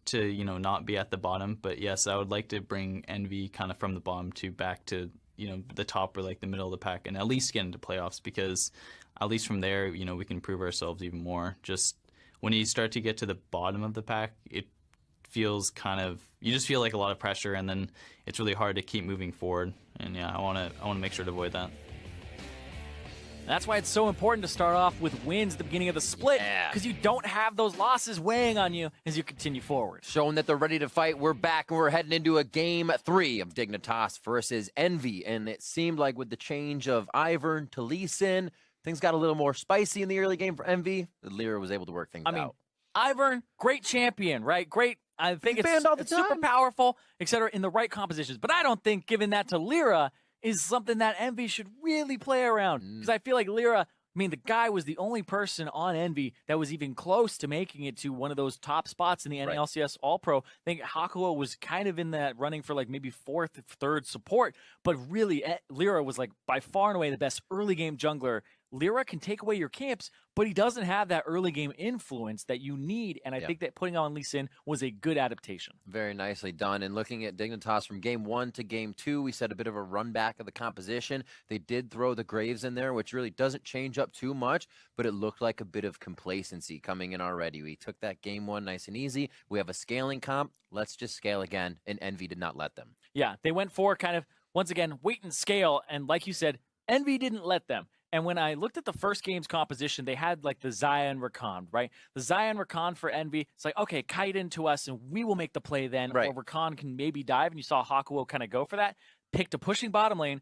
to, you know, not be at the bottom. But yes, I would like to bring EnVy kind of from the bottom to back to, you know, the top or like the middle of the pack, and at least get into playoffs, because at least from there, you know, we can prove ourselves even more. Just when you start to get to the bottom of the pack, it feels kind of, you just feel like a lot of pressure, and then it's really hard to keep moving forward. And yeah, I want to make sure to avoid that. That's why it's so important to start off with wins at the beginning of the split, because you don't have those losses weighing on you as you continue forward. Showing that they're ready to fight, we're back and we're heading into a game 3 of Dignitas versus EnVy. And it seemed like with the change of Ivern to Lee Sin, things got a little more spicy in the early game for EnVy. Lyra was able to work things out. Ivern, great champion, right? Great. I think it's super powerful, etc. in the right compositions. But I don't think giving that to Lyra is something that EnVy should really play around. Because I feel like Lyra, I mean, the guy was the only person on EnVy that was even close to making it to one of those top spots in the LCS All-Pro. I think Hakuo was kind of in that running for like maybe 4th, 3rd support. But really, Lyra was like by far and away the best early game jungler. Lyra can take away your camps, but he doesn't have that early game influence that you need, and I think that putting on Lee Sin was a good adaptation. Very nicely done. And looking at Dignitas from game 1 to game 2, we said a bit of a run back of the composition. They did throw the Graves in there, which really doesn't change up too much, but it looked like a bit of complacency coming in already. We took that game 1 nice and easy. We have a scaling comp. Let's just scale again, and EnVy did not let them. Yeah, they went for kind of, once again, wait and scale, and like you said, EnVy didn't let them. And when I looked at the first game's composition, they had like the Xayah and Rakan, right? The Xayah and Rakan for EnVy, it's like, okay, kite into us and we will make the play then, or Rakan can maybe dive, and you saw Hakuo kind of go for that. Picked a pushing bottom lane,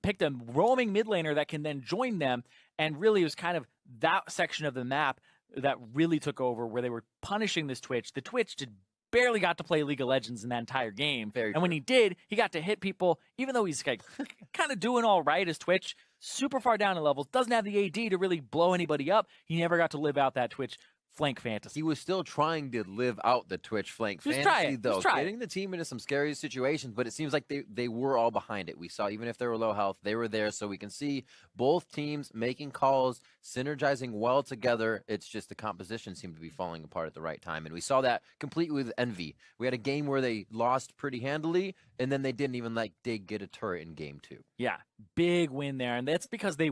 picked a roaming mid laner that can then join them, and really it was kind of that section of the map that really took over, where they were punishing this Twitch. The Twitch barely got to play League of Legends in that entire game. And when he did, he got to hit people, even though he's like, kind of doing all right as Twitch, super far down in levels, doesn't have the AD to really blow anybody up. He never got to live out that Twitch flank fantasy. He was still trying to live out the Twitch flank fantasy, though. Getting the team into some scary situations, but it seems like they were all behind it. We saw, even if they were low health, they were there, so we can see both teams making calls, synergizing well together. It's just the composition seemed to be falling apart at the right time, and we saw that complete with EnVy. We had a game where they lost pretty handily, and then they didn't even get a turret in game 2. Yeah, big win there, and that's because they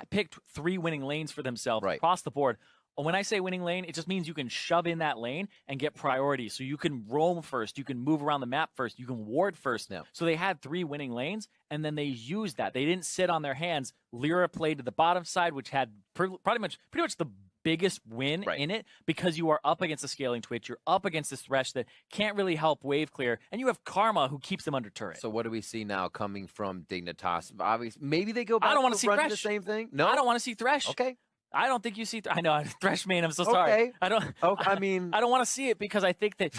picked 3 winning lanes for themselves across the board. When I say winning lane, it just means you can shove in that lane and get priority. So you can roam first, you can move around the map first, you can ward first. So they had 3 winning lanes, and then they used that. They didn't sit on their hands. Lyra played to the bottom side, which had pretty much the biggest win in it, because you are up against a scaling Twitch, you're up against this Thresh that can't really help wave clear, and you have Karma who keeps them under turret. So what do we see now coming from Dignitas? Obviously, maybe they go back. I don't want to see Thresh. The same thing. No, I don't want to see Thresh. Okay. I don't think you see. I know, Thresh main. I'm so sorry. I don't. I mean, I don't want to see it, because I think that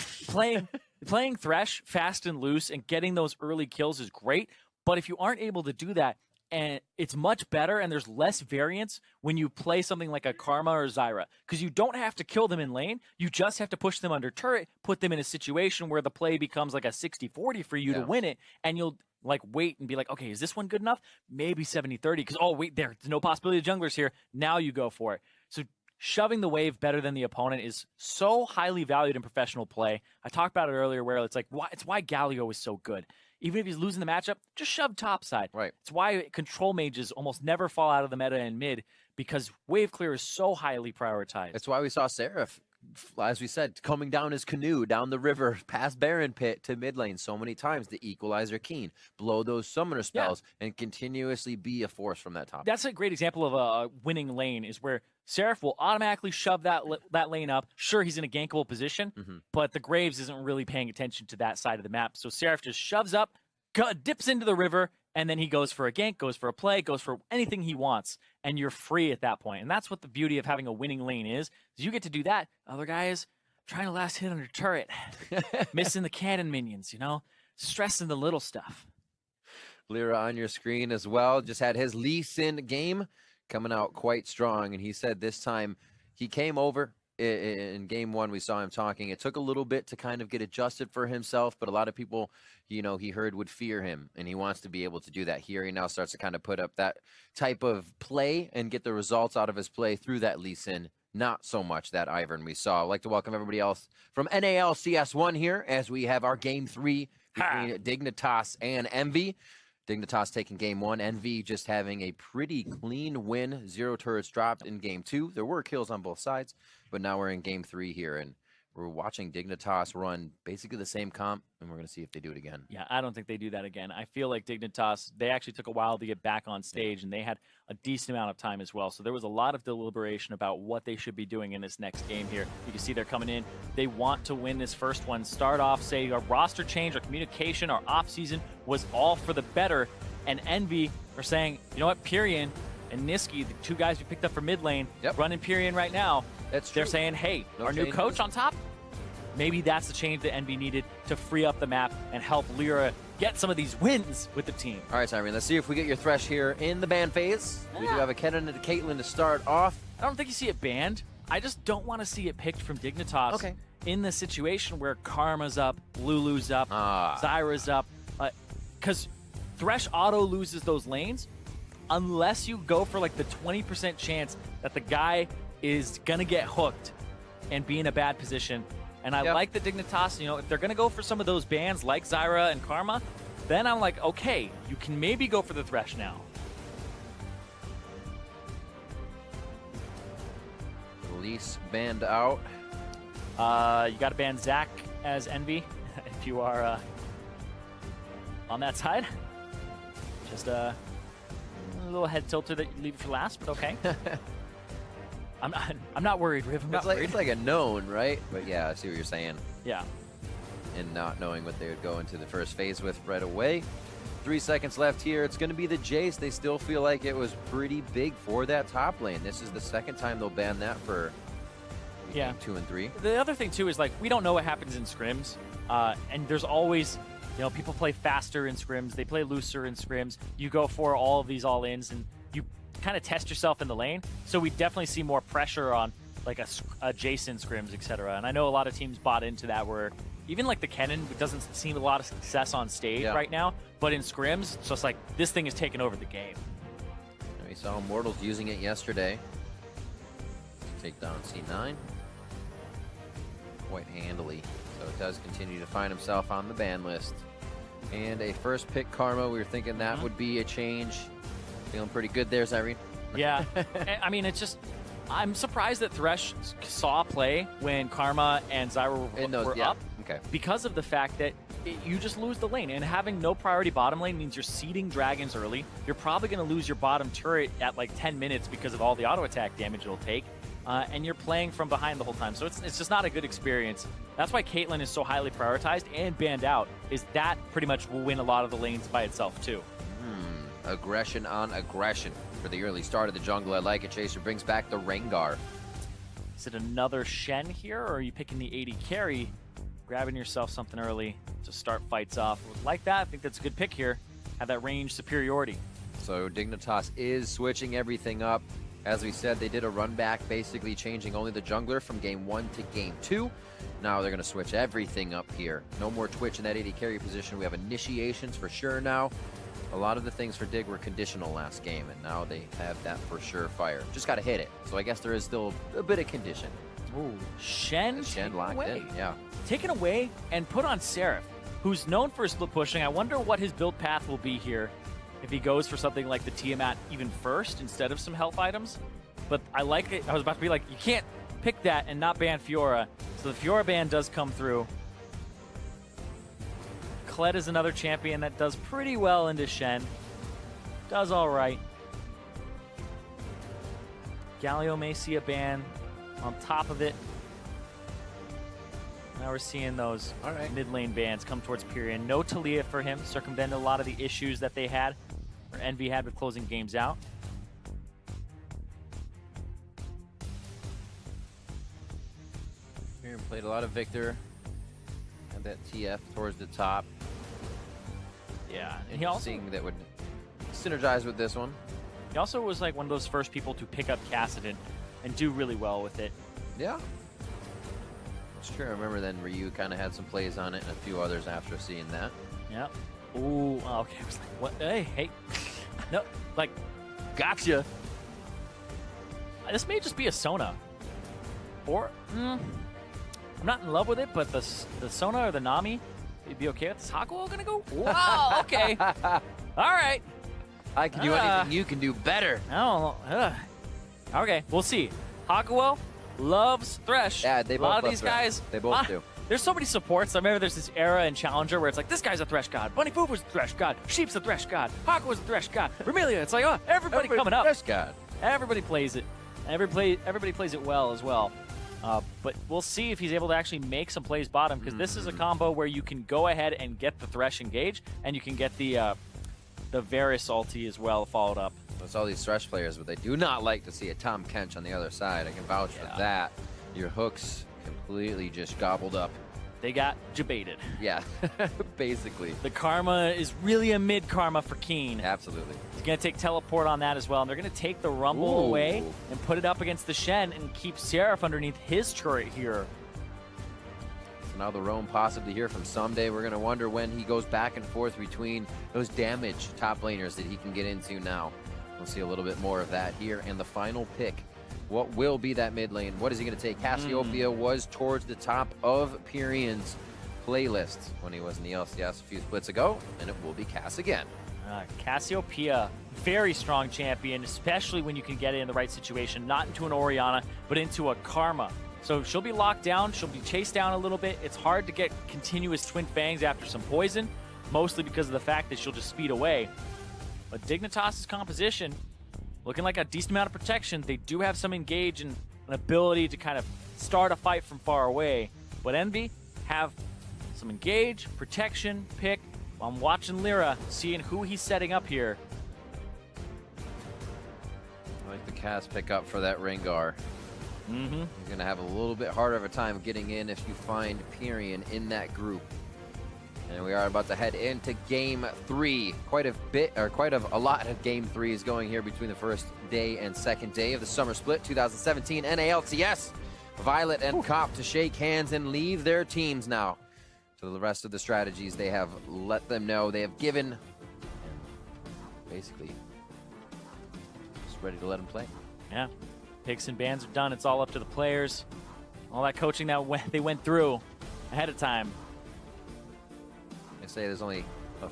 playing Thresh fast and loose and getting those early kills is great. But if you aren't able to do that, and it's much better, and there's less variance when you play something like a Karma or Zyra, because you don't have to kill them in lane. You just have to push them under turret, put them in a situation where the play becomes like a 60-40 for you to win it, and you'll like wait and be like, okay, is this one good enough? Maybe 70-30, because oh wait, there's no possibility of junglers here. Now you go for it. So shoving the wave better than the opponent is so highly valued in professional play. I talked about it earlier, where it's like, it's why Galio is so good. Even if he's losing the matchup, just shove topside. It's why control mages almost never fall out of the meta in mid, because wave clear is so highly prioritized. That's why we saw Seraph, as we said, coming down his canoe, down the river, past Baron Pit to mid lane so many times. The Equalizer Keen, blow those summoner spells, and continuously be a force from that top. That's a great example of a winning lane, is where Seraph will automatically shove that lane up. Sure, he's in a gankable position, but the Graves isn't really paying attention to that side of the map. So Seraph just shoves up, dips into the river, and then he goes for a gank, goes for a play, goes for anything he wants, and you're free at that point. And that's what the beauty of having a winning lane is you get to do that. Other guys trying to last hit under turret, missing the cannon minions, stressing the little stuff. Lyra on your screen as well, just had his Lee Sin game, coming out quite strong, and he said this time he came over in game 1. We saw him talking. It took a little bit to kind of get adjusted for himself, but a lot of people, he heard would fear him, and he wants to be able to do that here. He now starts to kind of put up that type of play and get the results out of his play through that Lee Sin not so much that Ivern we saw. I'd like to welcome everybody else from NALCS1 here as we have our Game 3 between Dignitas and EnVy. Dignitas taking Game 1, EnVy just having a pretty clean win. 0 turrets dropped in Game 2. There were kills on both sides, but now we're in Game 3 here, and we're watching Dignitas run basically the same comp, and we're going to see if they do it again. Yeah, I don't think they do that again. I feel like Dignitas, they actually took a while to get back on stage, and they had a decent amount of time as well. So there was a lot of deliberation about what they should be doing in this next game here. You can see they're coming in. They want to win this first one. Start off, say, a roster change, our communication, our offseason was all for the better. And EnVy are saying, you know what, Pyrian and Niski, the 2 guys we picked up for mid lane, running Pyrian right now. That's true. They're saying, hey, our new coach on top, maybe that's the change that EnVy needed to free up the map and help Lyra get some of these wins with the team. All right, Simon, let's see if we get your Thresh here in the ban phase. We do have a Kennen and a Caitlyn to start off. I don't think you see it banned. I just don't want to see it picked from Dignitas in the situation where Karma's up, Lulu's up, Zyra's up. Because Thresh auto loses those lanes unless you go for like the 20% chance that the guy is going to get hooked and be in a bad position. And I like the Dignitas, you know, if they're going to go for some of those bans like Zyra and Karma, then I'm like, okay, you can maybe go for the Thresh now. Release banned out. You got to ban Zach as EnVy if you are on that side. Just a little head tilter that you leave it for last, but okay. I'm not worried, Riv. I'm not worried. It's like a known, right? But yeah, I see what you're saying. Yeah. And not knowing what they would go into the first phase with right away. 3 seconds left here. It's going to be the Jace. They still feel like it was pretty big for that top lane. This is the second time they'll ban that for game 2 and 3. The other thing, too, is like we don't know what happens in scrims. And there's always, you know, people play faster in scrims. They play looser in scrims. You go for all of these all-ins, and you kind of test yourself in the lane. So we definitely see more pressure on like a Jason scrims, etc. And I know a lot of teams bought into that where even like the Kennen doesn't seem a lot of success on stage right now, but in scrims, it's just like this thing is taking over the game. We saw Immortals using it yesterday. Take down C9 quite handily. So it does continue to find himself on the ban list. And a first pick Karma, we were thinking that would be a change. Feeling pretty good there, Zyrene. Yeah. I mean, it's just, I'm surprised that Thresh saw play when Karma and Zyra were up. Okay. Because of the fact that you just lose the lane. And having no priority bottom lane means you're seeding dragons early. You're probably going to lose your bottom turret at like 10 minutes because of all the auto attack damage it'll take. And you're playing from behind the whole time. So it's just not a good experience. That's why Caitlyn is so highly prioritized and banned out, is that pretty much will win a lot of the lanes by itself too. Aggression on aggression for the early start of the jungle. I like it. Chaser brings back the Rengar. Is it another Shen here, or are you picking the 80 carry, grabbing yourself something early to start fights off? Like that, I think that's a good pick here. Have that range superiority. So Dignitas is switching everything up. As we said, they did a run back, basically changing only the jungler from game 1 to game 2. Now they're going to switch everything up here. No more Twitch in that 80 carry position. We have initiations for sure now. A lot of the things for Dig were conditional last game, and now they have that for sure fire. Just got to hit it. So I guess there is still a bit of condition. Ooh, Shen locked away. in, yeah. Taken away and put on Seraph, who's known for split pushing. I wonder what his build path will be here if he goes for something like the Tiamat even first instead of some health items. But I like it. I was about to be like, you can't pick that and not ban Fiora. So the Fiora ban does come through. Kled is another champion that does pretty well into Shen. Does all right. Galio may see a ban on top of it. Now we're seeing those mid lane bans come towards Pyrian. No Talia for him, circumvented a lot of the issues that they had, or EnVy had with closing games out. Pyrian played a lot of Victor. Had that TF towards the top. Yeah, and he also that would synergize with this one. He also was like one of those first people to pick up Kassadin and do really well with it. Yeah. It's true. I remember then Ryu kind of had some plays on it and a few others after seeing that. Yeah. Ooh, okay. I was like, what? Hey. No, like, gotcha. This may just be a Sona. Or, I'm not in love with it, but the Sona or the Nami, you'd be okay with this. Hakuo gonna go? Wow, okay. All right. I can do anything you can do better. Oh, okay, we'll see. Hakuo loves Thresh. Yeah, they both love A lot of these guys. They both do. There's so many supports. I remember there's this era in Challenger where it's like, this guy's a Thresh god. Bunny Fufu's a Thresh god. Sheep's a Thresh god. Hakuo's a Thresh god. Vermilia, it's like, oh, everybody coming up. Thresh god. Everybody plays it. Everybody plays it well as well. But we'll see if he's able to actually make some plays bottom, because this is a combo where you can go ahead and get the Thresh engage, and you can get the Varus ulti as well followed up. It's all these Thresh players, but they do not like to see a Tom Kench on the other side. I can vouch for that. Your hooks completely just gobbled up. They got jebaited. Yeah, basically. The karma is really a mid karma for Keen. Absolutely. He's going to take teleport on that as well, and they're going to take the Rumble away and put it up against the Shen and keep Seraph underneath his turret here. So now the roam possibly here from Someday. We're going to wonder when he goes back and forth between those damage top laners that he can get into now. We'll see a little bit more of that here in the final pick. What will be that mid lane? What is he going to take? Cassiopeia was towards the top of Pyrian's playlist when he was in the LCS a few splits ago, and it will be Cass again. Cassiopeia, very strong champion, especially when you can get it in the right situation, not into an Orianna, but into a Karma. So she'll be locked down, she'll be chased down a little bit. It's hard to get continuous Twin Fangs after some poison, mostly because of the fact that she'll just speed away. But Dignitas' composition, looking like a decent amount of protection. They do have some engage and an ability to kind of start a fight from far away. But EnVy have some engage, protection, pick. I'm watching Lyra, seeing who he's setting up here. I like the Cass pick up for that Rengar. Mm-hmm. You're going to have a little bit harder of a time getting in if you find Pyrian in that group. And we are about to head into Game 3. Quite a lot of Game 3s going here between the first day and second day of the Summer Split 2017 NALCS. Violet and Cop to shake hands and leave their teams now. So the rest of the strategies they have let them know. They have given, basically, just ready to let them play. Yeah, picks and bans are done. It's all up to the players. All that coaching that they went through ahead of time. Say there's only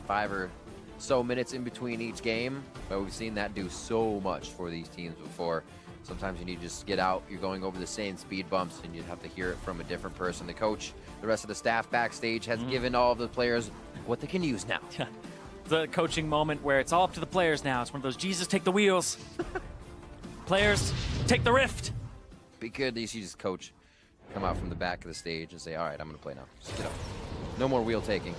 5 or so minutes in between each game, but we've seen that do so much for these teams before. Sometimes you need to just get out, you're going over the same speed bumps, and you'd have to hear it from a different person. The coach, the rest of the staff backstage has given all of the players what they can use now. The coaching moment where it's all up to the players now. It's one of those, Jesus, take the wheels. Players, take the rift. Be good that you see this coach come out from the back of the stage and say, all right, I'm going to play now. Just get up. No more wheel taking.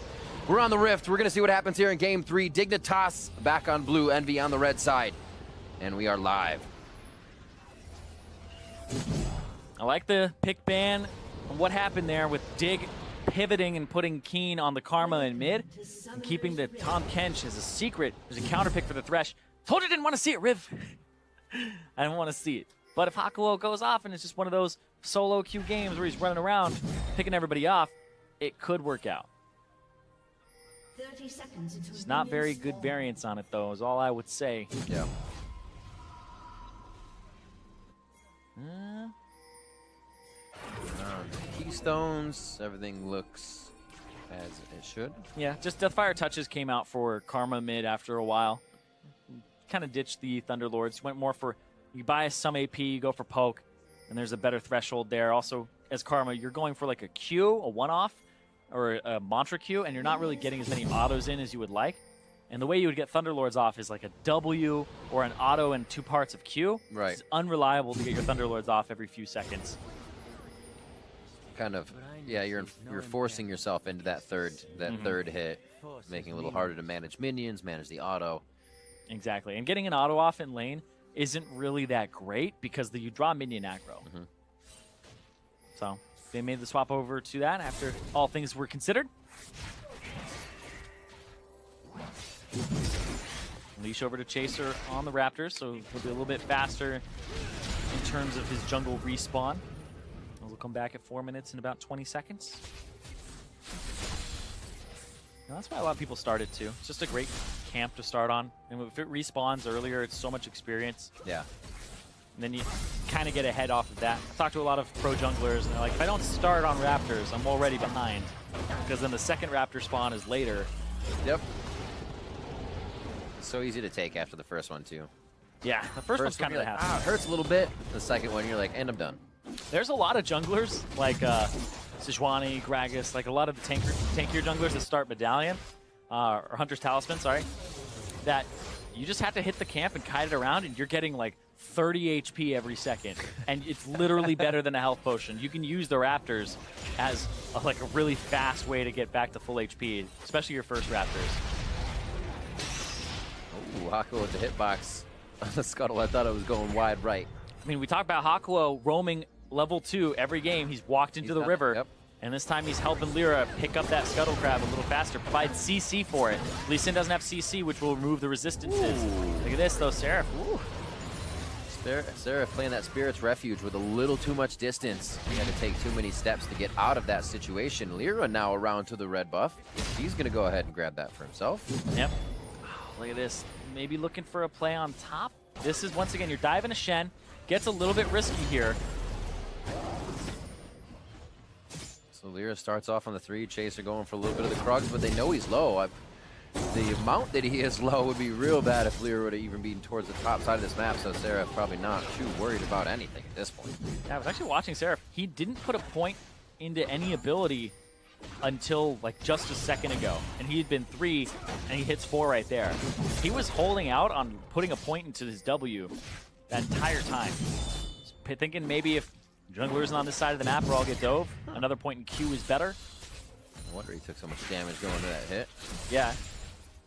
We're on the rift. We're going to see what happens here in Game 3. Dignitas back on blue, EnVy on the red side. And we are live. I like the pick ban and what happened there with Dig pivoting and putting Keen on the Karma in mid and keeping the Tom Kench as a secret. There's a counter pick for the Thresh. Told you I didn't want to see it, Riv. I didn't want to see it. But if Hakuo goes off and it's just one of those solo queue games where he's running around picking everybody off, it could work out. 30 seconds until It's not very good variance on it, though, is all I would say. Yeah. Keystones, everything looks as it should. Yeah, just Deathfire touches came out for Karma mid after a while. Kind of ditched the Thunderlords. Went more for, you buy some AP, you go for poke, and there's a better threshold there. Also, as Karma, you're going for like a Q, a one-off, or a mantra Q, and you're not really getting as many autos in as you would like. And the way you would get Thunderlords off is like a W or an auto and 2 parts of Q. Right. It's unreliable to get your Thunderlords off every few seconds. Kind of, yeah, you're forcing yourself into that third hit, making it a little harder to manage minions, manage the auto. Exactly. And getting an auto off in lane isn't really that great because you draw minion aggro. So they made the swap over to that after all things were considered. Leash over to Chaser on the Raptors, so he'll be a little bit faster in terms of his jungle respawn. He'll come back at 4 minutes and about 20 seconds. And that's why a lot of people started too. It's just a great camp to start on. And if it respawns earlier, it's so much experience. Yeah. And then you kind of get ahead off of that. I've talked to a lot of pro junglers, and they're like, if I don't start on Raptors, I'm already behind. Because then the second Raptor spawn is later. Yep. It's so easy to take after the first one, too. Yeah, the first one's kind of like, it hurts a little bit. The second one, you're like, and I'm done. There's a lot of junglers, like Sejuani, Gragas, like a lot of the tankier junglers that start Medallion, or Hunter's Talisman, sorry, that you just have to hit the camp and kite it around, and you're getting like 30 HP every second. And it's literally better than a health potion. You can use the Raptors as like a really fast way to get back to full HP, especially your first Raptors. Ooh, Hakuo with the hitbox on the scuttle. I thought it was going wide right. I mean, we talk about Hakuo roaming level 2 every game. He's walked into the river. Yep. And this time he's helping Lyra pick up that scuttle crab a little faster, provide CC for it. Lee Sin doesn't have CC, which will remove the resistances. Ooh. Look at this, though, Seraph. Ooh. Seraph playing that Spirit's Refuge with a little too much distance. He had to take too many steps to get out of that situation. Lyra now around to the red buff. He's going to go ahead and grab that for himself. Yep. Oh, look at this. Maybe looking for a play on top. This is, once again, you're diving a Shen. Gets a little bit risky here. So Lyra starts off on the 3. Chaser going for a little bit of the Krugs, but they know he's low. The amount that he is low would be real bad if Lyra would have even been towards the top side of this map, so Seraph probably not too worried about anything at this point. Yeah, I was actually watching Seraph. He didn't put a point into any ability until like just a second ago, and he had been 3, and he hits 4 right there. He was holding out on putting a point into his W that entire time. Thinking maybe if jungler isn't on this side of the map where I'll get dove, another point in Q is better. No wonder he took so much damage going to that hit. Yeah,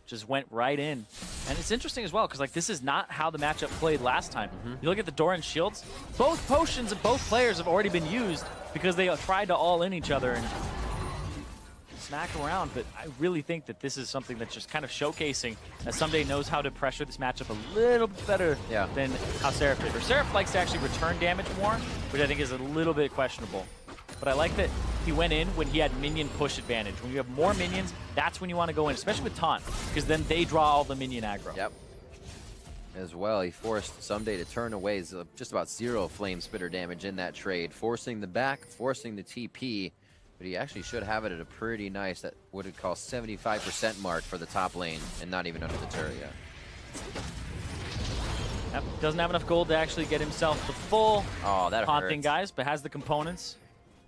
just went right in. And it's interesting as well, because like this is not how the matchup played last time. You look at the Doran shields, both potions of both players have already been used because they tried to all in each other and smack around, but I really think that this is something that's just kind of showcasing that Someday knows how to pressure this matchup a little bit better than how Seraph did. Or Seraph likes to actually return damage more, which I think is a little bit questionable. But I like that he went in when he had minion push advantage. When you have more minions, that's when you want to go in, especially with Taunt, because then they draw all the minion aggro. Yep. As well, he forced Someday to turn away just about 0 Flame Spitter damage in that trade, forcing the back, forcing the TP. But he actually should have it at a pretty nice, that what it call 75% mark for the top lane, and not even under the turret yet. Yep, doesn't have enough gold to actually get himself the full haunting guys, but has the components.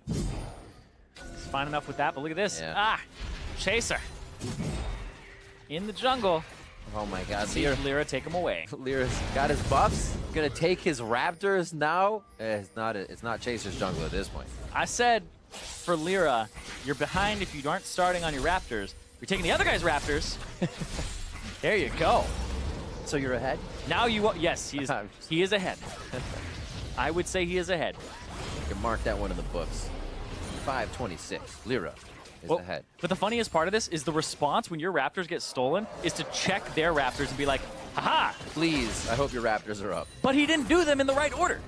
He's fine enough with that, but look at this. Chaser. In the jungle. Oh my god. See Lyra take him away. Lyra's got his buffs. Gonna take his Raptors now. It's not Chaser's jungle at this point. I said for Lyra, you're behind if you aren't starting on your Raptors. You're taking the other guy's Raptors. There you go. So you're ahead? Now you are. Yes, he is ahead. I would say he is ahead. You can mark that one in the books. 5:26. Lyra is ahead. But the funniest part of this is the response when your Raptors get stolen is to check their Raptors and be like, haha. Please, I hope your Raptors are up. But he didn't do them in the right order.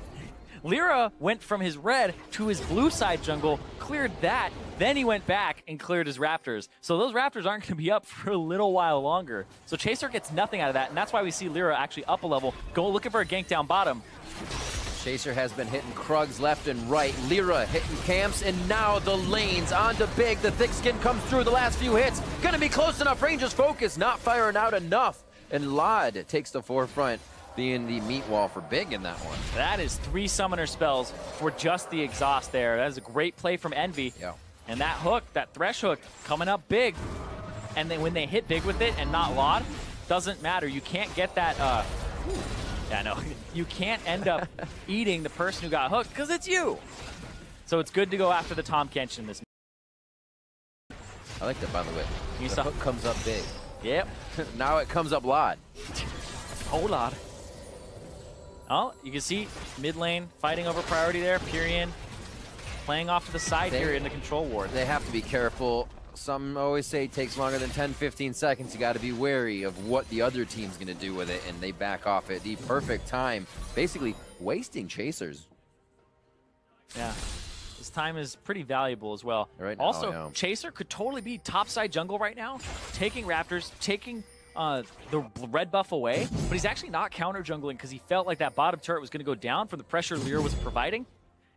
Lyra went from his red to his blue side jungle, cleared that, then he went back and cleared his Raptors. So those Raptors aren't going to be up for a little while longer. So Chaser gets nothing out of that, and that's why we see Lyra actually up a level, go looking for a gank down bottom. Chaser has been hitting Krugs left and right. Lyra hitting camps, and now the lanes onto Big. The thick skin comes through the last few hits. Gonna be close enough. Ranger's focus, not firing out enough. And Lod takes the forefront, being the meat wall for Big in that one. That is 3 summoner spells for just the exhaust there. That is a great play from EnVy. Yeah. And that hook, that thresh hook, coming up big. And then when they hit big with it and not Lod, doesn't matter. You can't get that, yeah, no. You can't end up eating the person who got hooked because it's you. So it's good to go after the Tahm Kench in this. I like that, by the way. The hook comes up big. Yep. Now it comes up Lod. Oh, Lod. Oh, you can see mid lane fighting over priority there. Pyrian playing off to the side here in the control ward. They have to be careful. Some always say it takes longer than 10-15 seconds. You got to be wary of what the other team's going to do with it, and they back off at the perfect time, basically wasting Chasers. Yeah, this time is pretty valuable as well. Right now, also, Chaser could totally be topside jungle right now, taking Raptors, taking the red buff away, but he's actually not counter jungling because he felt like that bottom turret was going to go down from the pressure Lyra was providing.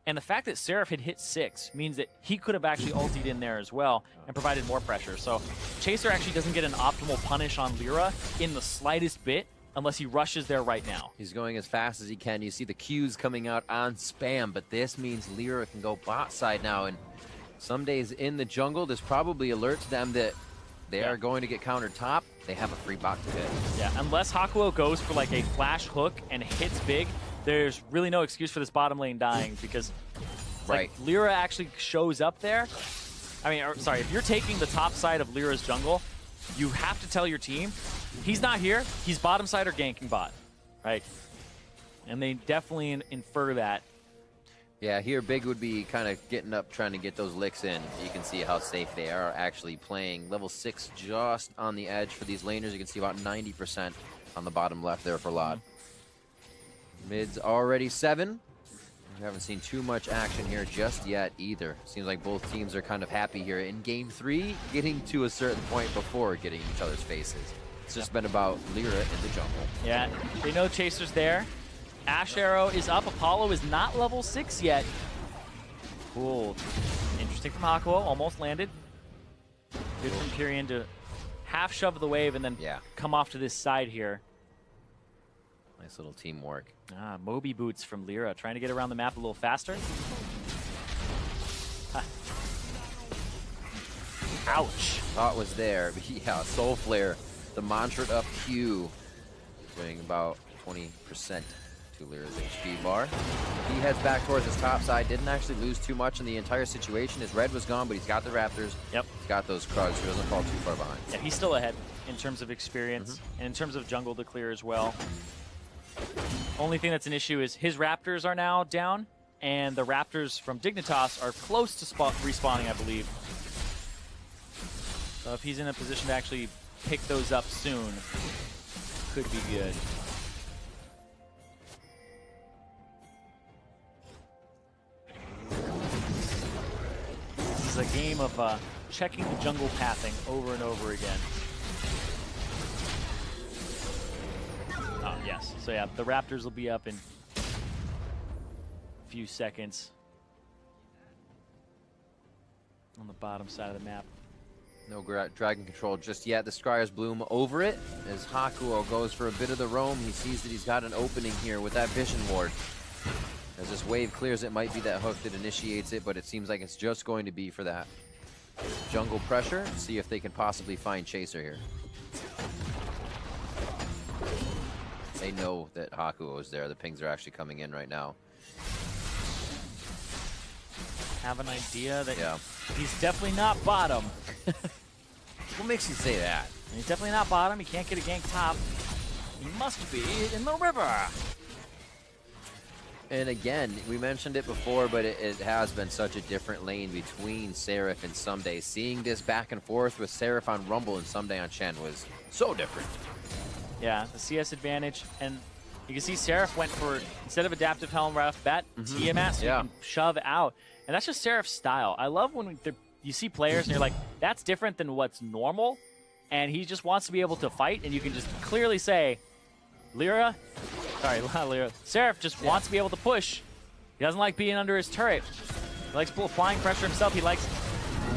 And the fact that Seraph had hit 6 means that he could have actually ultied in there as well and provided more pressure. So Chaser actually doesn't get an optimal punish on Lyra in the slightest bit unless he rushes there right now. He's going as fast as he can. You see the Qs coming out on spam, but this means Lyra can go bot side now. And some days in the jungle, this probably alerts them that they are going to get countered top. They have a free bot to hit. Yeah, unless Hakuo goes for like a flash hook and hits big, there's really no excuse for this bottom lane dying because like Lyra actually shows up there. I mean, sorry, if you're taking the top side of Lyra's jungle, you have to tell your team, he's not here, he's bottom side or ganking bot, right? And they definitely infer that. Yeah, here Big would be kind of getting up, trying to get those licks in. You can see how safe they are actually playing. Level 6 just on the edge for these laners. You can see about 90% on the bottom left there for Lod. Mid's already 7. We haven't seen too much action here just yet either. Seems like both teams are kind of happy here in Game 3, getting to a certain point before getting each other's faces. It's just been about Lyra in the jungle. Yeah, they know Chaser's there. Ash Arrow is up. Apollo is not level 6 yet. Cool. Interesting from Hakuo. Almost landed. Good from Kyrian to half shove the wave and then come off to this side here. Nice little teamwork. Moby boots from Lyra, trying to get around the map a little faster. Ouch. Thought was there, but yeah, Soul Flare, the mantra up Q, doing about 20% to Lyra's HP bar. He heads back towards his top side, didn't actually lose too much in the entire situation. His red was gone, but he's got the Raptors. Yep. He's got those Krugs, so he doesn't fall too far behind. Yeah, he's still ahead in terms of experience and in terms of jungle to clear as well. Only thing that's an issue is his Raptors are now down, and the Raptors from Dignitas are close to respawning, I believe. So if he's in a position to actually pick those up soon, could be good. This is a game of checking the jungle pathing over and over again. Yes, so yeah, the Raptors will be up in a few seconds on the bottom side of the map. No dragon control just yet. The Scryer's Bloom over it as Hakuo goes for a bit of the roam. He sees that he's got an opening here with that Vision Ward. As this wave clears, it might be that hook that initiates it, but it seems like it's just going to be for that jungle pressure. See if they can possibly find Chaser here. They know that Hakuo is there. The pings are actually coming in right now. Have an idea that he's definitely not bottom. What makes you say that? He's definitely not bottom. He can't get a gank top. He must be in the river. And again, we mentioned it before, but it has been such a different lane between Seraph and Someday. Seeing this back and forth with Seraph on Rumble and Someday on Shen was so different. Yeah, the CS advantage, and you can see Seraph went for, instead of adaptive helm right off the bat, TMS, so you can shove out. And that's just Seraph's style. I love when you see players and you're like, that's different than what's normal, and he just wants to be able to fight, and you can just clearly say, Lyra, sorry, not Lyra, Seraph just wants to be able to push. He doesn't like being under his turret. He likes applying pressure himself. He likes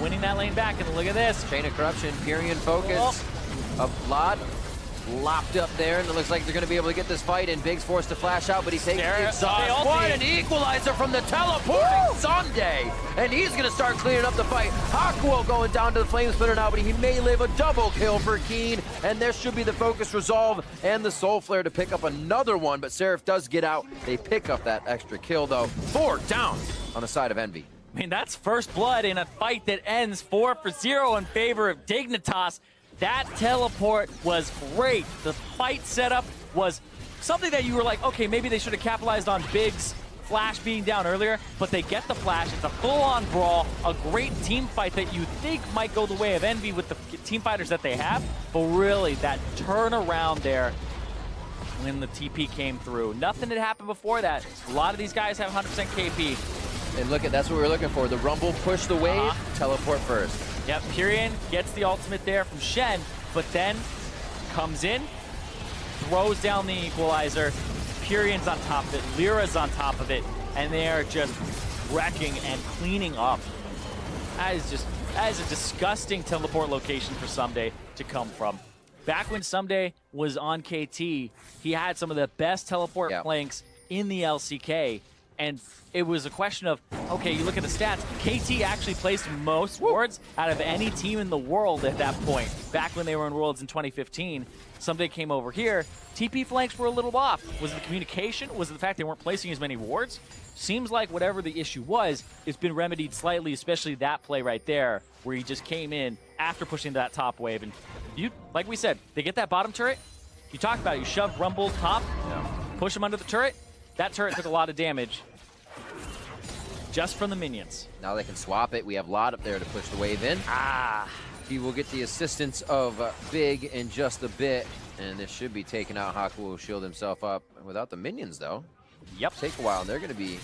winning that lane back, and look at this. Chain of Corruption, Pyrian focus, a lot. Lopped up there, and it looks like they're going to be able to get this fight, and Big's forced to flash out, but he takes the exhaust one, and equalizer from the teleporting Sunday, and he's going to start cleaning up the fight. Hakuo going down to the Flame Splitter now, but he may live a double kill for Keen, and there should be the focus resolve and the Soul Flare to pick up another one, but Seraph does get out. They pick up that extra kill, though. 4 down on the side of EnVy. I mean, that's first blood in a fight that ends 4-0 in favor of Dignitas. That teleport was great. The fight setup was something that you were like, okay, maybe they should have capitalized on Big's flash being down earlier, but they get the flash. It's a full-on brawl, a great team fight that you think might go the way of EnVy with the team fighters that they have, but really that turnaround there when the TP came through. Nothing had happened before that. A lot of these guys have 100% KP. And look at, that's what we were looking for. The Rumble, push the wave, teleport first. Yep, Kyrian gets the ultimate there from Shen, but then comes in, throws down the equalizer. Purion's on top of it, Lyra's on top of it, and they are just wrecking and cleaning up. That is a disgusting teleport location for Someday to come from. Back when Someday was on KT, he had some of the best teleport flanks in the LCK, and it was a question of, okay, you look at the stats, KT actually placed most wards out of any team in the world at that point, back when they were in Worlds in 2015. Someday came over here, TP flanks were a little off. Was it the communication? Was it the fact they weren't placing as many wards? Seems like whatever the issue was, it's been remedied slightly, especially that play right there, where he just came in after pushing that top wave. And you, like we said, they get that bottom turret. You talked about it, you shove Rumble top, push him under the turret. That turret took a lot of damage just from the minions. Now they can swap it. We have Lot up there to push the wave in. He will get the assistance of Big in just a bit, and this should be taken out. Haku will shield himself up without the minions, though. Yep. Take a while, and they're going to be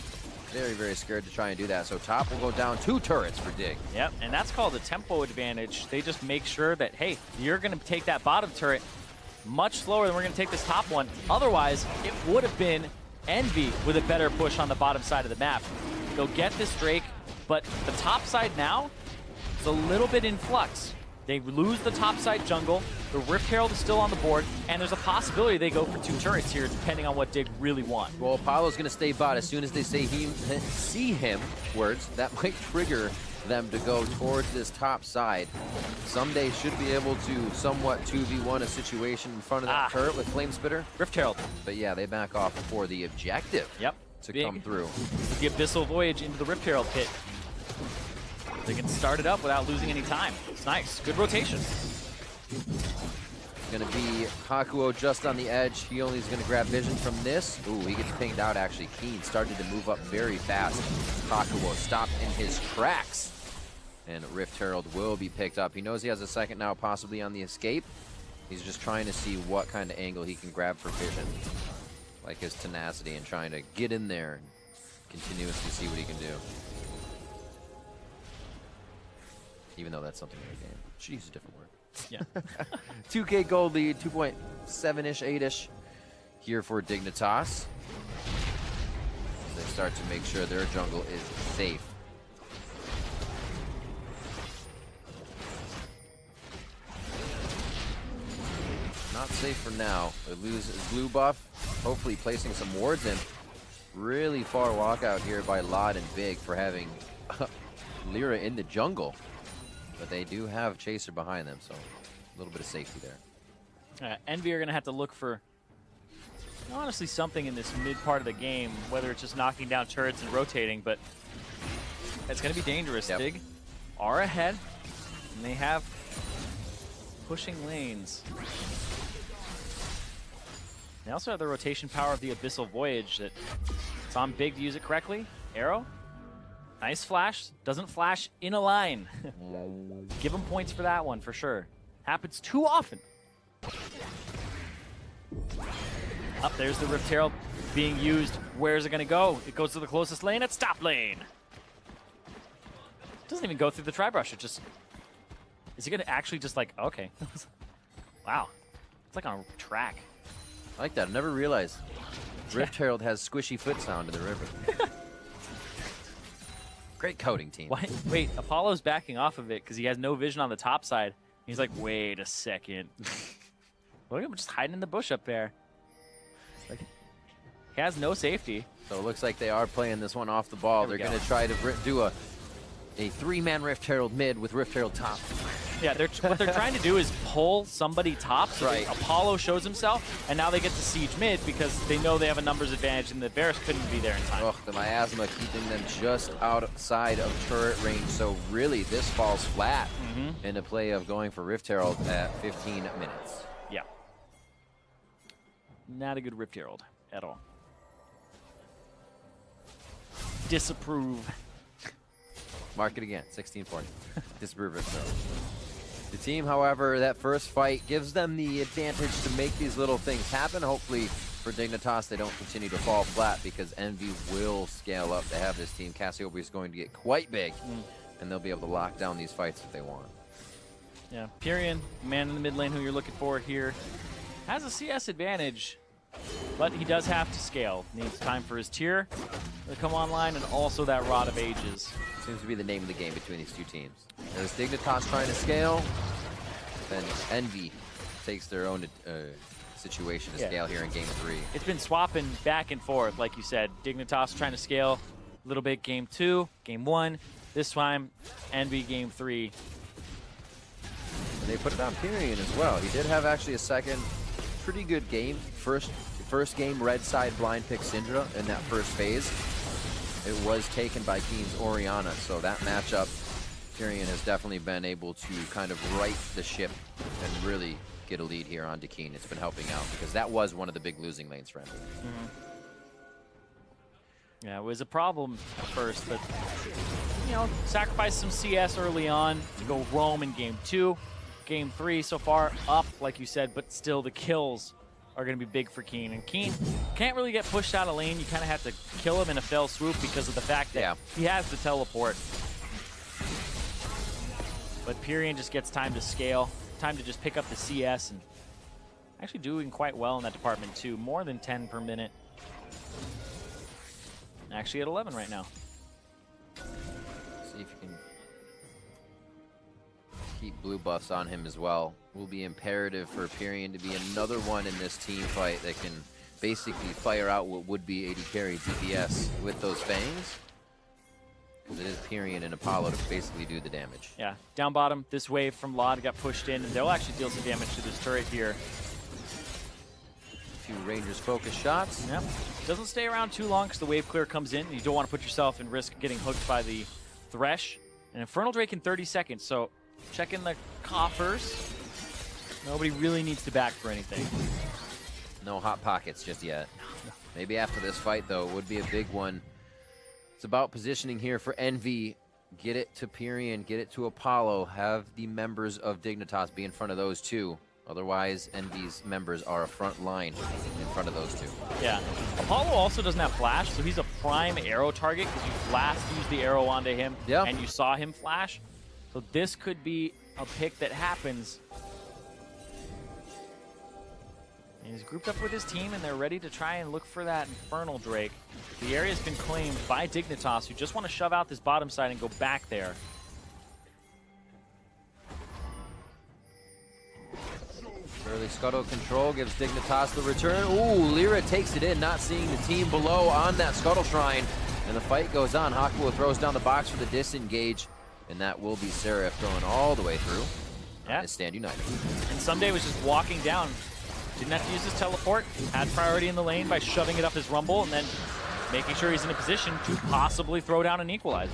very, very scared to try and do that. So top will go down 2 turrets for Dig. Yep, and that's called a tempo advantage. They just make sure that, hey, you're going to take that bottom turret much slower than we're going to take this top one. Otherwise, it would have been EnVy with a better push on the bottom side of the map. They'll get this Drake, but the top side now is a little bit in flux. They lose the top side jungle, the Rift Herald is still on the board, and there's a possibility they go for 2 turrets here, depending on what Dig really want. Well, Apollo's going to stay bot. As soon as they say see him, words, that might trigger them to go towards this top side. Someday should be able to somewhat 2v1 a situation in front of that turret with Flame Spitter. Rift Herald. But yeah, they back off for the objective to come through. The Abyssal Voyage into the Rift Herald pit. They can start it up without losing any time. It's nice. Good rotation. Going to be Hakuo just on the edge. He only is going to grab vision from this. Ooh, he gets pinged out actually. Keen started to move up very fast. Hakuo stopped in his tracks. And Rift Herald will be picked up. He knows he has a second now, possibly on the escape. He's just trying to see what kind of angle he can grab for vision. Like his tenacity and trying to get in there and continuously see what he can do. Even though that's something in the game. Should use a different word. Yeah. 2K gold lead, 2.7-ish, 8-ish here for Dignitas. They start to make sure their jungle is safe. Not safe for now. They lose his blue buff. Hopefully placing some wards in. Really far walkout here by Lot and Big for having Lyra in the jungle. But they do have Chaser behind them, so a little bit of safety there. EnVy are going to have to look for, honestly, something in this mid part of the game, whether it's just knocking down turrets and rotating, but it's going to be dangerous. Dig are ahead, and they have pushing lanes. They also have the rotation power of the Abyssal Voyage that it's on Big to use it correctly. Arrow. Nice flash. Doesn't flash in a line. Give him points for that one, for sure. Happens too often. Up there's the Rift Herald being used. Where's it going to go? It goes to the closest lane at stop lane. Doesn't even go through the tri-brush. It just... Is he going to actually just like... Okay. Wow. It's like on a track. I like that. I never realized Rift Herald has squishy foot sound in the river. Great coding team. Wait, Apollo's backing off of it because he has no vision on the top side. He's like, wait a second. Look at him just hiding in the bush up there. Like, he has no safety. So it looks like they are playing this one off the ball. They're going to try to do a 3-man Rift Herald mid with Rift Herald top. Yeah, what they're trying to do is pull somebody top. So Apollo shows himself, and now they get to siege mid because they know they have a numbers advantage, and the Varus couldn't be there in time. Oh, the miasma keeping them just outside of turret range. So really, this falls flat in the play of going for Rift Herald at 15 minutes. Yeah. Not a good Rift Herald at all. Disapprove. Mark it again, 16-40. Disapprove Rift Herald. The team, however, that first fight gives them the advantage to make these little things happen. Hopefully for Dignitas, they don't continue to fall flat because EnVy will scale up. They have this team. Cassiopeia is going to get quite big, and they'll be able to lock down these fights if they want. Yeah, Pyrion, man in the mid lane who you're looking for here, has a CS advantage, but he does have to scale. Needs time for his tier to come online, and also that Rod of Ages. Seems to be the name of the game between these two teams. There's Dignitas trying to scale, then EnVy takes their own situation to scale here in game 3. It's been swapping back and forth, like you said. Dignitas trying to scale a little bit game 2, game 1. This time, EnVy game 3. And they put it on Pyrion as well. He did have actually a second pretty good game. First game, red side blind pick Syndra in that first phase. It was taken by Keen's Orianna, so that matchup, Pyrion has definitely been able to kind of right the ship and really get a lead here on Keen. It's been helping out because that was one of the big losing lanes for him. Yeah, it was a problem at first, but, you know, sacrifice some CS early on to go roam in game 2. Game 3 so far up, like you said, but still the kills are going to be big for Keen. And Keen can't really get pushed out of lane. You kind of have to kill him in a fell swoop because of the fact that he has the teleport. But Pyrion just gets time to scale, time to just pick up the CS, and actually doing quite well in that department too. More than 10 per minute. Actually at 11 right now. See if you can keep blue buffs on him as well. Will be imperative for Pyrion to be another one in this team fight that can basically fire out what would be 80 carry DPS with those fangs. Because it is Pyrion and Apollo to basically do the damage. Yeah, down bottom, this wave from Lod got pushed in, and they'll actually deal some damage to this turret here. A few Rangers focus shots. Yep. Doesn't stay around too long because the wave clear comes in, and you don't want to put yourself in risk getting hooked by the Thresh. And Infernal Drake in 30 seconds, so check in the coffers. Nobody really needs to back for anything. No hot pockets just yet. Maybe after this fight, though, would be a big one. It's about positioning here for EnVy. Get it to Pyrion, get it to Apollo. Have the members of Dignitas be in front of those two. Otherwise, EnVy's members are a front line in front of those two. Yeah. Apollo also doesn't have flash, so he's a prime arrow target because you last used the arrow onto him and you saw him flash. So this could be a pick that happens. And he's grouped up with his team, and they're ready to try and look for that Infernal Drake. The area's been claimed by Dignitas, who just want to shove out this bottom side and go back there. Early scuttle control gives Dignitas the return. Ooh, Lyra takes it in, not seeing the team below on that scuttle shrine. And the fight goes on. Hakuo throws down the box for the disengage. And that will be Seraph going all the way through. Yeah. Stand United. And Someday was just walking down. Didn't have to use his teleport. Had priority in the lane by shoving it up his rumble and then making sure he's in a position to possibly throw down an equalizer.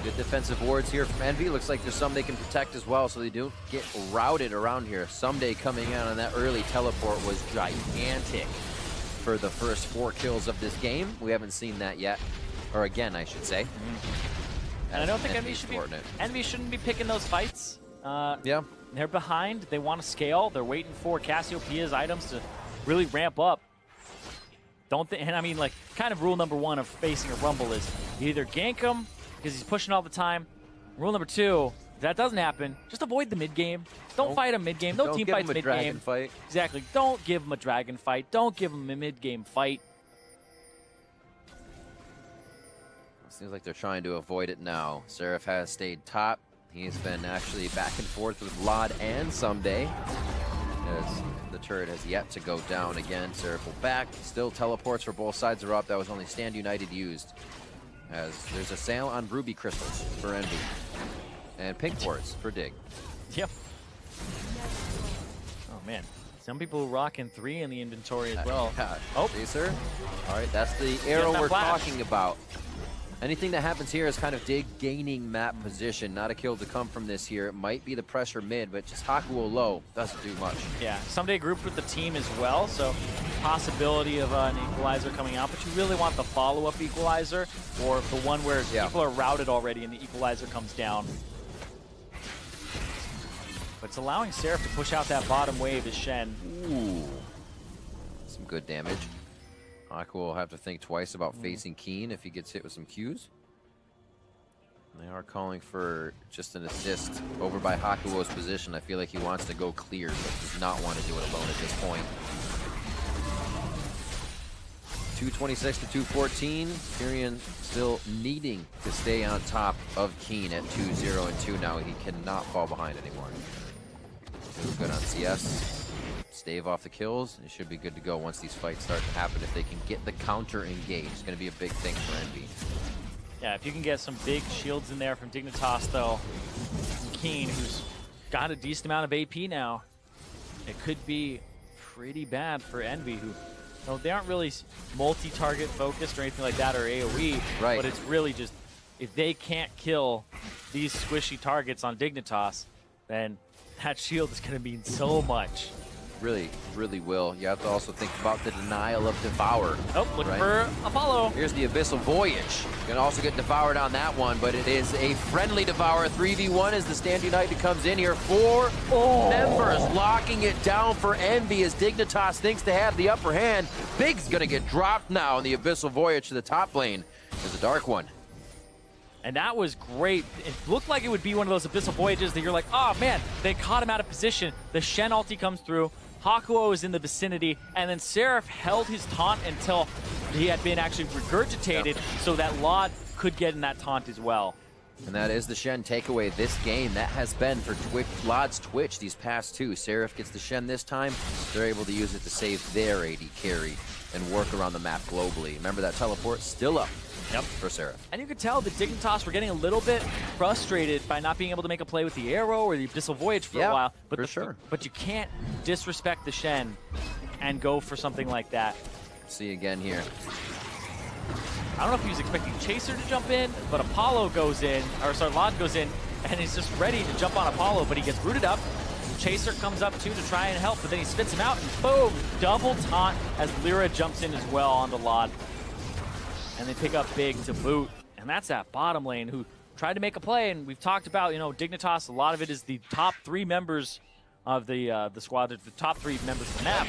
Good defensive wards here from EnVy. Looks like there's some they can protect as well so they don't get routed around here. Someday coming out on that early teleport was gigantic for the first 4 kills of this game. We haven't seen that yet. Or again, I should say. And I don't think EnVy shouldn't be picking those fights. Yeah. They're behind. They want to scale. They're waiting for Cassiopeia's items to really ramp up. And I mean, like, kind of rule number 1 of facing a Rumble is you either gank him because he's pushing all the time. Rule number 2, if that doesn't happen, just avoid the mid game. Don't fight him mid game. No team fights mid game. Fight. Exactly. Don't give him a dragon fight. Don't give him a mid game fight. Seems like they're trying to avoid it now. Seraph has stayed top. He's been actually back and forth with Lod and Someday, as the turret has yet to go down again. Seraph will back. Still teleports for both sides are up. That was only Stand United used, as there's a sale on ruby crystals for EnVy and pink quartz for Dig. Yep. Oh man, some people rocking 3 in the inventory as well. Oh, Chaser. All right, that's the arrow we're talking about. Anything that happens here is kind of Dig gaining map position. Not a kill to come from this here. It might be the pressure mid, but just Hakuo low doesn't do much. Yeah, Someday grouped with the team as well, so possibility of an equalizer coming out, but you really want the follow-up equalizer or the one where people are routed already and the equalizer comes down. But it's allowing Seraph to push out that bottom wave as Shen. Ooh, some good damage. Hakuo will have to think twice about facing Keen if he gets hit with some Qs. They are calling for just an assist over by Hakuo's position. I feel like he wants to go clear, but does not want to do it alone at this point. 226 to 214. Tyrion still needing to stay on top of Keen at 2-0 and 2 now. He cannot fall behind anymore. Doing good on CS. Stave off the kills. It should be good to go once these fights start to happen. If they can get the counter engaged, it's going to be a big thing for EnVy. Yeah, if you can get some big shields in there from Dignitas, though, from Keen, who's got a decent amount of AP now, it could be pretty bad for EnVy, who, no, they aren't really multi-target focused or anything like that, or AoE, right? But it's really just, if they can't kill these squishy targets on Dignitas, then that shield is going to mean so much. Really, really will. You have to also think about the denial of Devour. Oh, looking for Apollo. Here's the Abyssal Voyage. Gonna also get devoured on that one, but it is a friendly Devour. 3v1 as the Stand United comes in here. 4 members locking it down for EnVy as Dignitas thinks to have the upper hand. Big's gonna get dropped now in the Abyssal Voyage to the top lane. There's a Dark One. And that was great. It looked like it would be one of those Abyssal Voyages that you're like, oh man, they caught him out of position. The Shen ulti comes through. Hakuo is in the vicinity, and then Seraph held his taunt until he had been actually regurgitated so that Lod could get in that taunt as well. And that is the Shen takeaway this game. That has been for Lod's Twitch these past two. Seraph gets the Shen this time. They're able to use it to save their AD carry and work around the map globally. Remember that teleport still up. Yep, for Seraph. And you could tell the Dignitas were getting a little bit frustrated by not being able to make a play with the arrow or the Abyssal Voyage for a while. But for sure. But you can't disrespect the Shen and go for something like that. See again here. I don't know if he was expecting Chaser to jump in, but Apollo goes in, or sorry, Lod goes in, and he's just ready to jump on Apollo, but he gets rooted up. Chaser comes up too to try and help, but then he spits him out, and boom, double taunt as Lyra jumps in as well onto Lod. And they pick up Big to boot. And that's that bottom lane who tried to make a play. And we've talked about, you know, Dignitas, a lot of it is the top 3 members of the squad, the top 3 members of the map.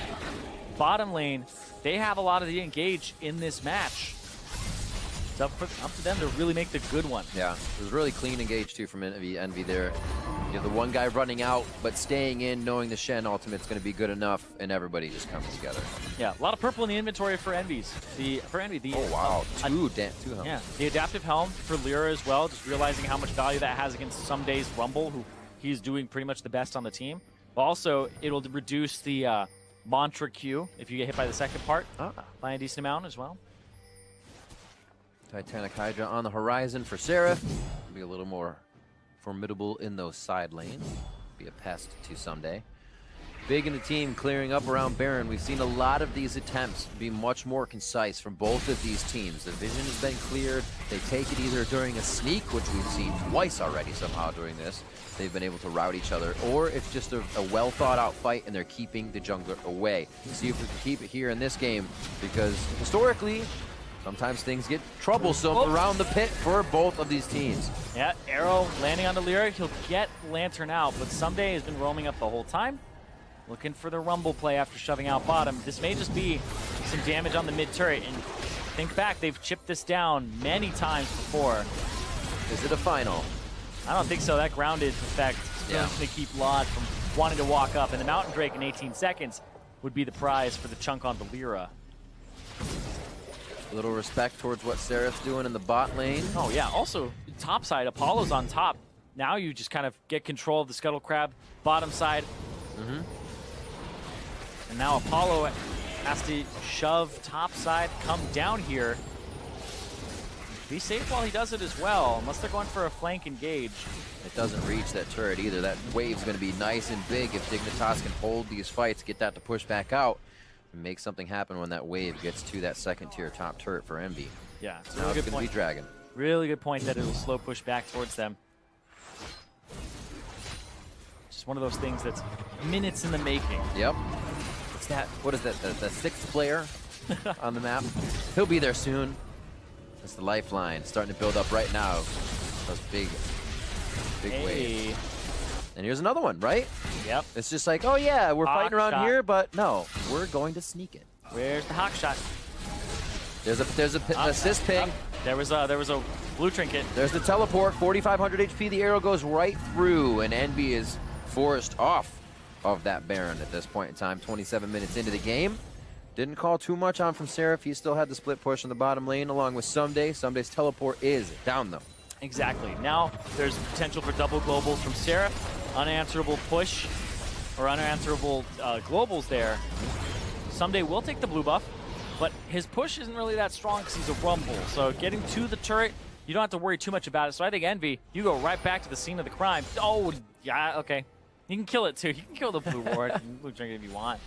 Bottom lane, they have a lot of the engage in this match. It's up to them to really make the good one. Yeah, it was really clean engage too from EnVy there. You have the one guy running out, but staying in, knowing the Shen ultimate's going to be good enough, and everybody just comes together. Yeah, a lot of purple in the inventory for EnVy's. Oh wow, two helms. Yeah, the adaptive helm for Lyra as well. Just realizing how much value that has against some days Rumble, who he's doing pretty much the best on the team. But also, it'll reduce the mantra Q if you get hit by the second part by a decent amount as well. Titanic Hydra on the horizon for Seraph. Be a little more formidable in those side lanes. Be a pest to someday. Big in the team clearing up around Baron. We've seen a lot of these attempts be much more concise from both of these teams. The vision has been cleared. They take it either during a sneak, which we've seen twice already somehow during this. They've been able to rout each other, or it's just a well thought out fight and they're keeping the jungler away. See if we can keep it here in this game, because historically, sometimes things get troublesome around the pit for both of these teams. Yeah, arrow landing on the Lyra. He'll get Lantern out, but Someday has been roaming up the whole time. Looking for the Rumble play after shoving out bottom. This may just be some damage on the mid turret. And think back, they've chipped this down many times before. Is it a final? I don't think so. That grounded effect is going to keep Lod from wanting to walk up. And the Mountain Drake in 18 seconds would be the prize for the chunk on the Lyra. A little respect towards what Seraph's doing in the bot lane. Oh yeah, also top side, Apollo's on top. Now you just kind of get control of the Scuttle Crab, bottom side. And now Apollo has to shove top side, come down here. Be safe while he does it as well, unless they're going for a flank engage. It doesn't reach that turret either. That wave's going to be nice and big if Dignitas can hold these fights, get that to push back out, and make something happen when that wave gets to that second tier top turret for EnVy. Yeah, it's now it's going to be Dragon. Really good point that it'll slow push back towards them. Just one of those things that's minutes in the making. Yep. It's that, what is that, the sixth player on the map? He'll be there soon. That's the lifeline starting to build up right now. Those big waves. And here's another one, right? Yep. It's just like, oh yeah, we're fighting around here, but no, we're going to sneak it. Where's the hawk shot? There's a assist ping. There was a blue trinket. There's the teleport, 4,500 HP. The arrow goes right through, and EnVy is forced off of that Baron at this point in time. 27 minutes into the game. Didn't call too much on from Seraph. He still had the split push in the bottom lane along with Someday. Someday's teleport is down, though. Exactly. Now there's potential for double globals from Seraph. Unanswerable push or unanswerable globals there. Someday will take the blue buff, but his push isn't really that strong because he's a rumble. So getting to the turret, you don't have to worry too much about it. So I think EnVy, you go right back to the scene of the crime. Oh, yeah, okay. You can kill it too. You can kill the blue ward, blue trinket if you want.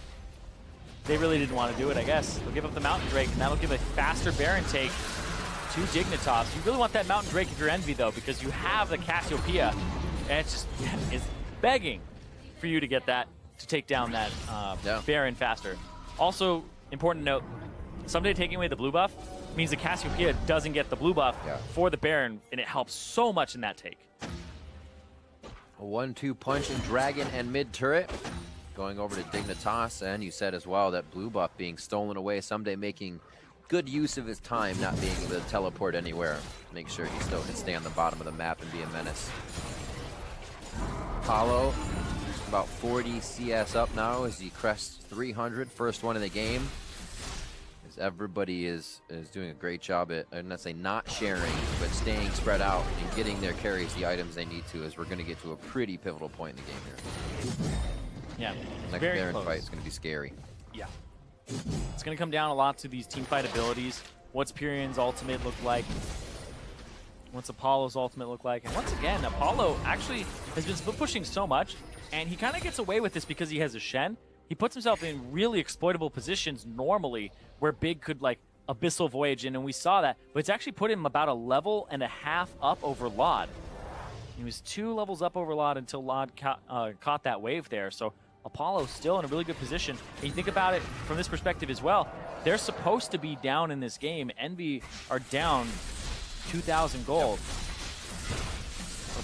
They really didn't want to do it, I guess. They'll give up the Mountain Drake, and that'll give a faster Baron take to Dignitas. You really want that Mountain Drake if you're EnVy, though, because you have the Cassiopeia, and it's just is begging for you to get that, to take down that Baron faster. Also, important to note, Someday taking away the blue buff means the Cassiopeia doesn't get the blue buff for the Baron, and it helps so much in that take. A 1-2 punch in Dragon and mid turret. Going over to Dignitas, and you said as well that blue buff being stolen away. Someday making good use of his time, not being able to teleport anywhere. Make sure he still can stay on the bottom of the map and be a menace. Apollo, about 40 CS up now as he crests 300, first one in the game. As everybody is doing a great job at, I'm not saying not sharing, but staying spread out and getting their carries the items they need to, as we're going to get to a pretty pivotal point in the game here. Yeah, next Baron fight is going to be scary. Yeah. It's going to come down a lot to these teamfight abilities. What's Pyrion's ultimate look like? What's Apollo's ultimate look like? And once again, Apollo actually has been split pushing so much, and he kind of gets away with this because he has a Shen. He puts himself in really exploitable positions normally where Big could, like, Abyssal Voyage in, and we saw that. But it's actually put him about a level and a half up over Laud. He was 2 levels up over Laud until Laud caught that wave there. So Apollo still in a really good position. And you think about it from this perspective as well, they're supposed to be down in this game. EnVy are down 2,000 gold.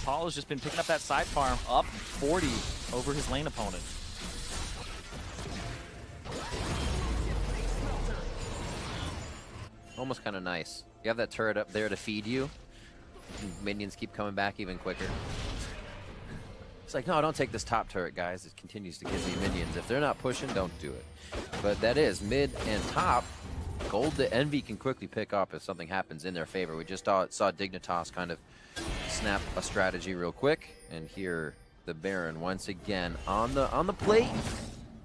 Apollo's just been picking up that side farm, up 40 over his lane opponent. Almost kind of nice. You have that turret up there to feed you. Minions keep coming back even quicker. It's like, no, don't take this top turret, guys. It continues to give you minions. If they're not pushing, don't do it. But that is mid and top. Gold that EnVy can quickly pick up if something happens in their favor. We just saw Dignitas kind of snap a strategy real quick. And here, the Baron once again on the plate.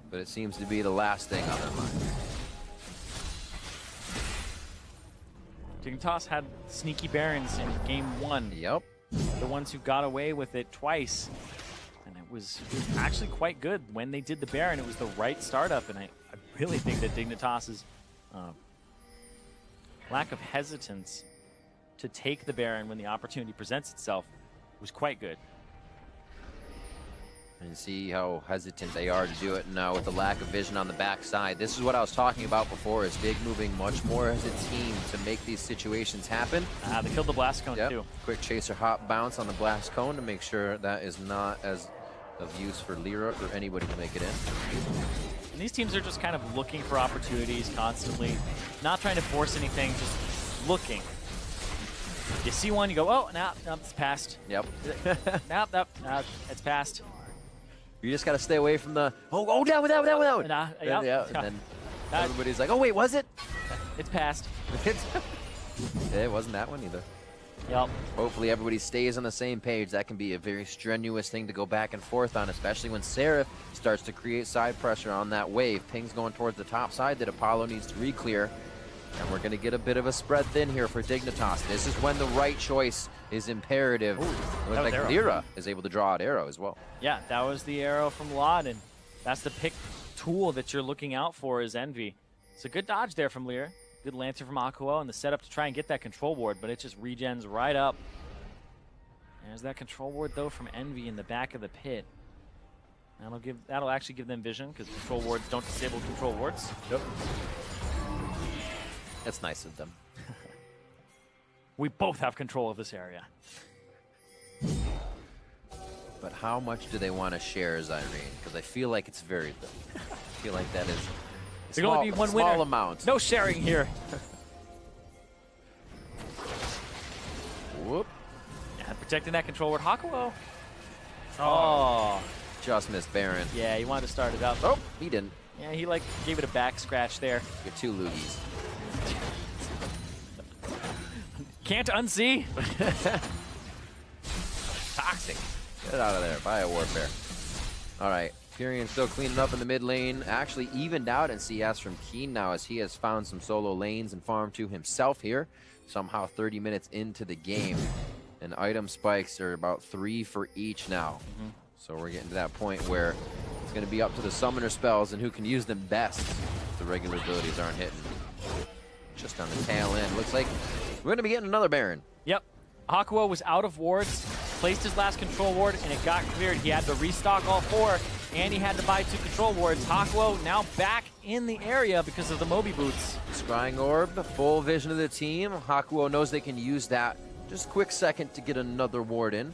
But it seems to be the last thing on their mind. Dignitas had sneaky Barons in game 1. Yep. The ones who got away with it twice. And it was actually quite good. When they did the Baron, it was the right startup. And I really think that Dignitas's lack of hesitance to take the Baron when the opportunity presents itself was quite good. And see how hesitant they are to do it now with the lack of vision on the backside. This is what I was talking about before, is Big moving much more as a team to make these situations happen. They killed the Blast Cone too. Quick chaser hop bounce on the Blast Cone to make sure that is not as of use for Lyra or anybody to make it in. And these teams are just kind of looking for opportunities constantly, not trying to force anything, just looking. You see one, you go, oh, no, it's passed. Yep. No, it's passed. You just got to stay away from the, oh, down. Yep. Yeah, and then everybody's like, oh, wait, was it? It's passed. It wasn't that one either. Yep. Hopefully everybody stays on the same page. That can be a very strenuous thing to go back and forth on, especially when Seraph starts to create side pressure on that wave. Ping's going towards the top side that Apollo needs to re-clear. And we're going to get a bit of a spread thin here for Dignitas. This is when the right choice is imperative. Ooh, looks like Lyra is able to draw out arrow as well. Yeah, that was the arrow from Laud, and that's the pick tool that you're looking out for is EnVy. It's a good dodge there from Lyra. Good lantern from Akuo, and the setup to try and get that control ward, but it just regens right up. There's that control ward, though, from EnVy in the back of the pit. That'll actually give them vision, because control wards don't disable control wards. Yep. That's nice of them. We both have control of this area. But how much do they want to share, Irene? Because I feel like it's very little. I feel like that is There's only be one winner. Small amount. No sharing here. Protecting that control ward. Hakuo. Oh. Just missed Baron. Yeah, he wanted to start it up. Oh, he didn't. Yeah, he like gave it a back scratch there. Get 2 loogies. Can't unsee. Toxic. Get it out of there. Bio warfare. All right. Furion still cleaning up in the mid lane. Actually evened out in CS from Keen now as he has found some solo lanes and farmed to himself here. Somehow 30 minutes into the game. And item spikes are about 3 for each now. So we're getting to that point where it's going to be up to the summoner spells and who can use them best. The regular abilities aren't hitting. Just on the tail end. Looks like we're going to be getting another Baron. Yep. Hakuo was out of wards, placed his last control ward, and it got cleared. He had to restock all 4, and he had to buy 2 control wards. Hakuo now back in the area because of the Moby boots. Scrying Orb, full vision of the team. Hakuo knows they can use that. Just a quick second to get another ward in.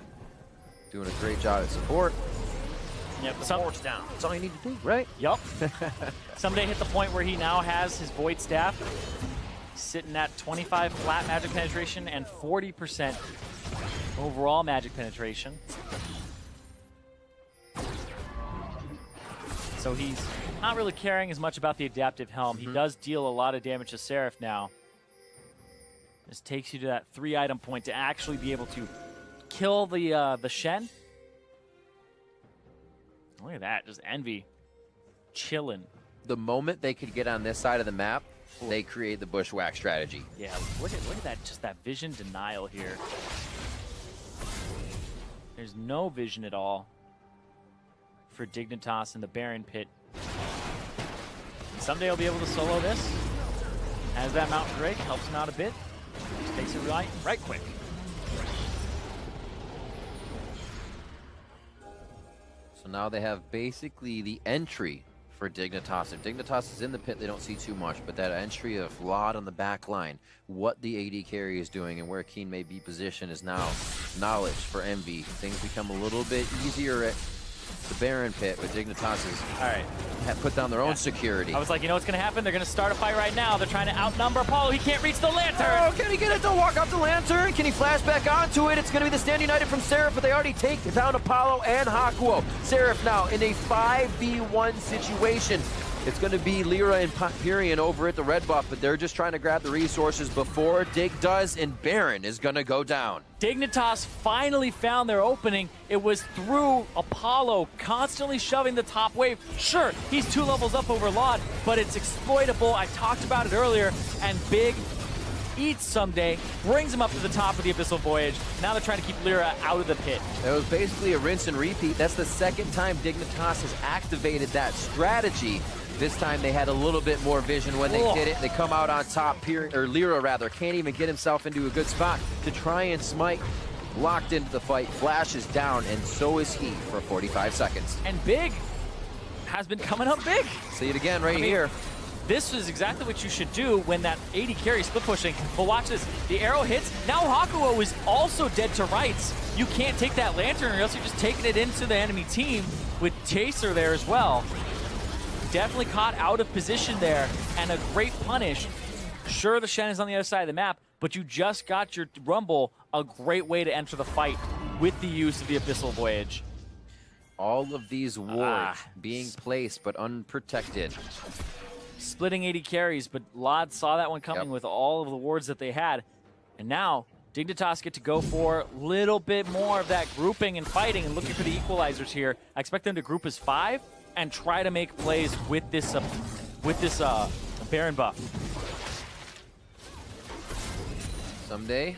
Doing a great job at support. Yep, the support's down. That's all you need to do, right? Yup. Someday hit the point where he now has his Void Staff. Sitting at 25 flat magic penetration and 40% overall magic penetration. So he's not really caring as much about the adaptive helm. He does deal a lot of damage to Seraph now. This takes you to that 3-item point to actually be able to kill the Shen. Look at that, just EnVy chilling. The moment they could get on this side of the map, they create the bushwhack strategy. Yeah, look at that, just that vision denial here. There's no vision at all for Dignitas in the Baron pit. Someday he'll be able to solo this. Has that Mountain Drake, helps him out a bit. Just takes it right quick. So now they have basically the entry for Dignitas. If Dignitas is in the pit, they don't see too much, but that entry of Vlad on the back line, what the AD carry is doing and where Keen may be positioned is now knowledge for EnVy. Things become a little bit easier at the Baron pit, but Dignitas have put down their own security. I was like, you know what's going to happen? They're going to start a fight right now. They're trying to outnumber Apollo. He can't reach the Lantern. Oh, can he get it to walk up the Lantern? Can he flash back onto it? It's going to be the standing item from Seraph, but they already take down Apollo and Hakuo. Seraph now in a 5v1 situation. It's going to be Lyra and Furion over at the red buff, but they're just trying to grab the resources before Dig does, and Baron is going to go down. Dignitas finally found their opening. It was through Apollo constantly shoving the top wave. Sure, he's 2 levels up over Laud, but it's exploitable. I talked about it earlier, and Big eats someday, brings him up to the top of the Abyssal Voyage. Now they're trying to keep Lyra out of the pit. It was basically a rinse and repeat. That's the second time Dignitas has activated that strategy. This time they had a little bit more vision when they did it. They come out on top. Lyra rather can't even get himself into a good spot to try and smite. Locked into the fight, Flash is down, and so is he for 45 seconds. And Big has been coming up big. See it again right here. This is exactly what you should do when that AD carry split pushing. But watch this, the arrow hits. Now Hakuo is also dead to rights. You can't take that Lantern or else you're just taking it into the enemy team with Chaser there as well. Definitely caught out of position there, and a great punish. Sure, the Shen is on the other side of the map, but you just got your Rumble, a great way to enter the fight with the use of the Abyssal Voyage. All of these wards being placed, but unprotected. Splitting 80 carries, but Laud saw that one coming with all of the wards that they had. And now, Dignitas get to go for a little bit more of that grouping and fighting and looking for the equalizers here. I expect them to group as 5 and try to make plays with this Baron buff. Someday.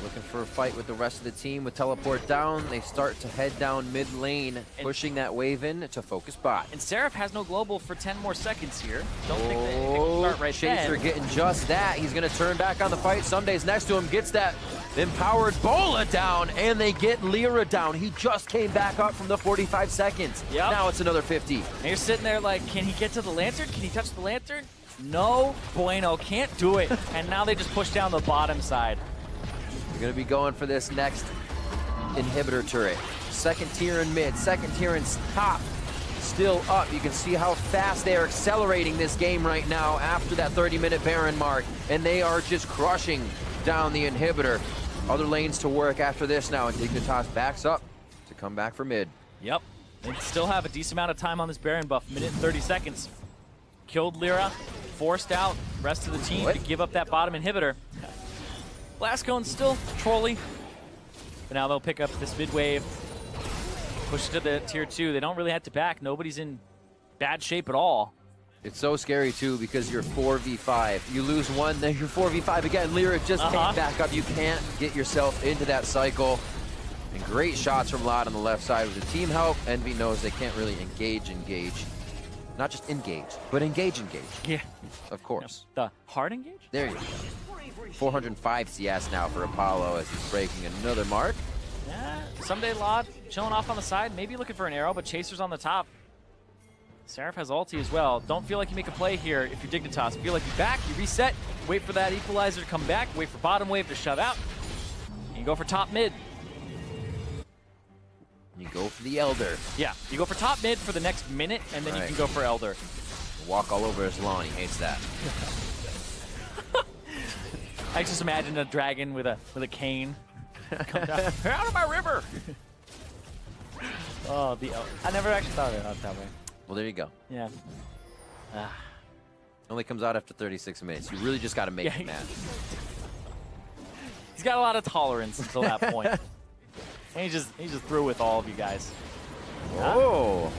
Looking for a fight with the rest of the team with teleport down. They start to head down mid lane, pushing that wave in to focus bot. And Seraph has no global for 10 more seconds here. Don't think they can start right Chaser getting just that. He's going to turn back on the fight. Sunday's next to him, gets that empowered Bola down, and they get Lyra down. He just came back up from the 45 seconds. Now it's another 50. And you're sitting there like, can he get to the Lantern? Can he touch the Lantern? No bueno, can't do it. And now they just push down the bottom side. We're going to be going for this next inhibitor turret. Second tier in mid, second tier in top. Still up. You can see how fast they are accelerating this game right now after that 30-minute Baron mark. And they are just crushing down the inhibitor. other lanes to work after this now, and Dignitas backs up to come back for mid. Yep. They still have a decent amount of time on this Baron buff, minute and 30 seconds. Killed Lyra, forced out rest of the team to give up that bottom inhibitor. Blastcone's still trolly, but now they'll pick up this mid wave, push it to the tier 2. They don't really have to back. Nobody's in bad shape at all. It's so scary, too, because you're 4v5. You lose one, then you're 4v5 again. Lyra just can't back up. You can't get yourself into that cycle. And great shots from Lod on the left side with the team help. EnVy knows they can't really engage. Not just engage, but engage. Yeah. Of course. The hard engage? There you go. 405 CS now for Apollo as he's breaking another mark. Yeah, someday Lod chilling off on the side, maybe looking for an arrow, but Chaser's on the top. Seraph has ulti as well. Don't feel like you make a play here if you're Dignitas. Feel like you back, you reset, wait for that equalizer to come back, wait for bottom wave to shove out, and you go for top mid. You go for the Elder. Yeah, you go for top mid for the next minute, and then you can go for Elder. Walk all over his lawn. He hates that. I just imagine a dragon with a cane. Come down. Out of my river! Oh, the Elder. I never actually thought of it that way. Well, there you go. Yeah. Only comes out after 36 minutes. You really just got to make it, man. He's got a lot of tolerance until that point. And he's just through with all of you guys. Oh,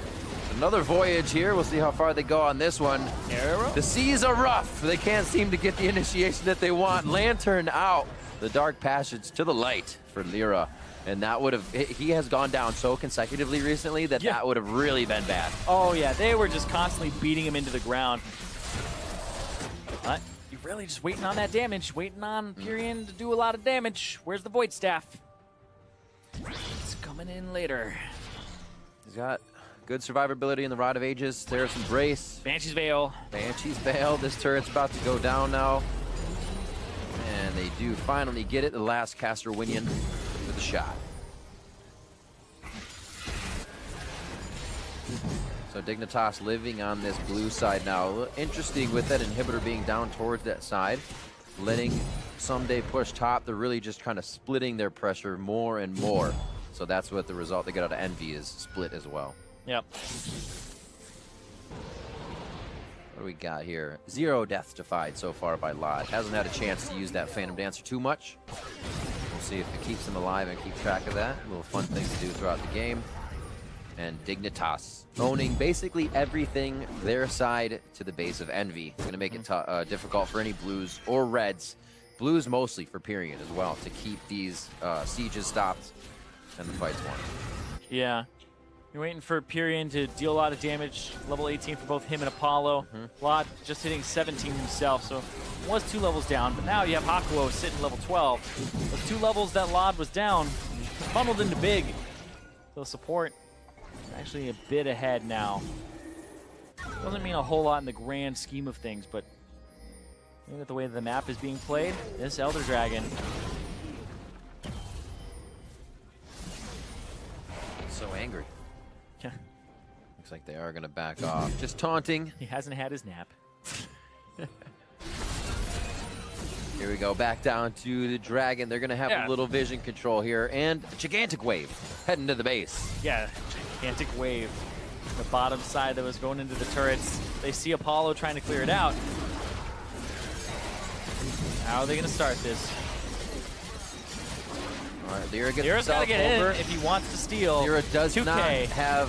another voyage here. We'll see how far they go on this one. Arrow? The seas are rough. They can't seem to get the initiation that they want. Lantern out. The dark passage to the light for Lyra. And that would have, he has gone down so consecutively recently that that would have really been bad. Oh yeah, they were just constantly beating him into the ground. But you're really just waiting on that damage, waiting on Pyrian to do a lot of damage. Where's the Void Staff? It's coming in later. He's got good survivability in the Rod of Ages. There's Embrace. Banshee's Veil. Banshee's Veil. This turret's about to go down now. And they do finally get it. The last caster Winion with a shot. So Dignitas living on this blue side now. Interesting with that inhibitor being down towards that side. Letting Someday push top. They're really just kind of splitting their pressure more and more. So that's what the result they get out of EnVy is split as well. Yep. What do we got here? 0 deaths defied so far by Lod. Hasn't had a chance to use that Phantom Dancer too much. We'll see if it keeps him alive and keep track of that. A little fun thing to do throughout the game. And Dignitas owning basically everything their side to the base of EnVy. It's going to make it difficult for any blues or reds. Blues mostly for Pyrian as well to keep these sieges stopped and the fights won. Yeah. You're waiting for Pyrian to deal a lot of damage. Level 18 for both him and Apollo. Lod just hitting 17 himself, so was 2 levels down. But now you have Hakuo sitting level 12. Those 2 levels that Lod was down funneled into big. So support is actually a bit ahead now. Doesn't mean a whole lot in the grand scheme of things, but look at the way the map is being played. This Elder Dragon. So angry. Yeah. Looks like they are going to back off. Just taunting. He hasn't had his nap. Here we go. Back down to the Dragon. They're going to have a little vision control here. And a gigantic wave heading to the base. Yeah, gigantic wave. The bottom side that was going into the turrets. They see Apollo trying to clear it out. How are they going to start this? All right, Lyra gets Lyra's got to get over. in if he wants to steal. Lyra does 2K. not have...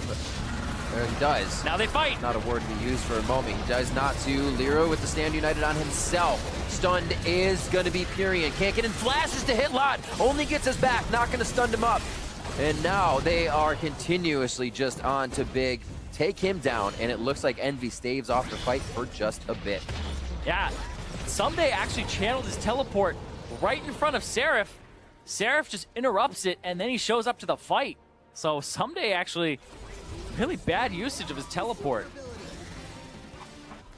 Or he does. Now they fight. Not a word to use for a moment. He does not to. Lyra with the stand united on himself. Stunned is going to be Pyrian. Can't get in. Flashes to hit Lot. Only gets us back. Not going to stun him up. And now they are continuously just on to Big. Take him down. And it looks like EnVy staves off the fight for just a bit. Yeah. Someday actually channeled his teleport right in front of Seraph. Seraph just interrupts it, and then he shows up to the fight. So Someday actually really bad usage of his teleport.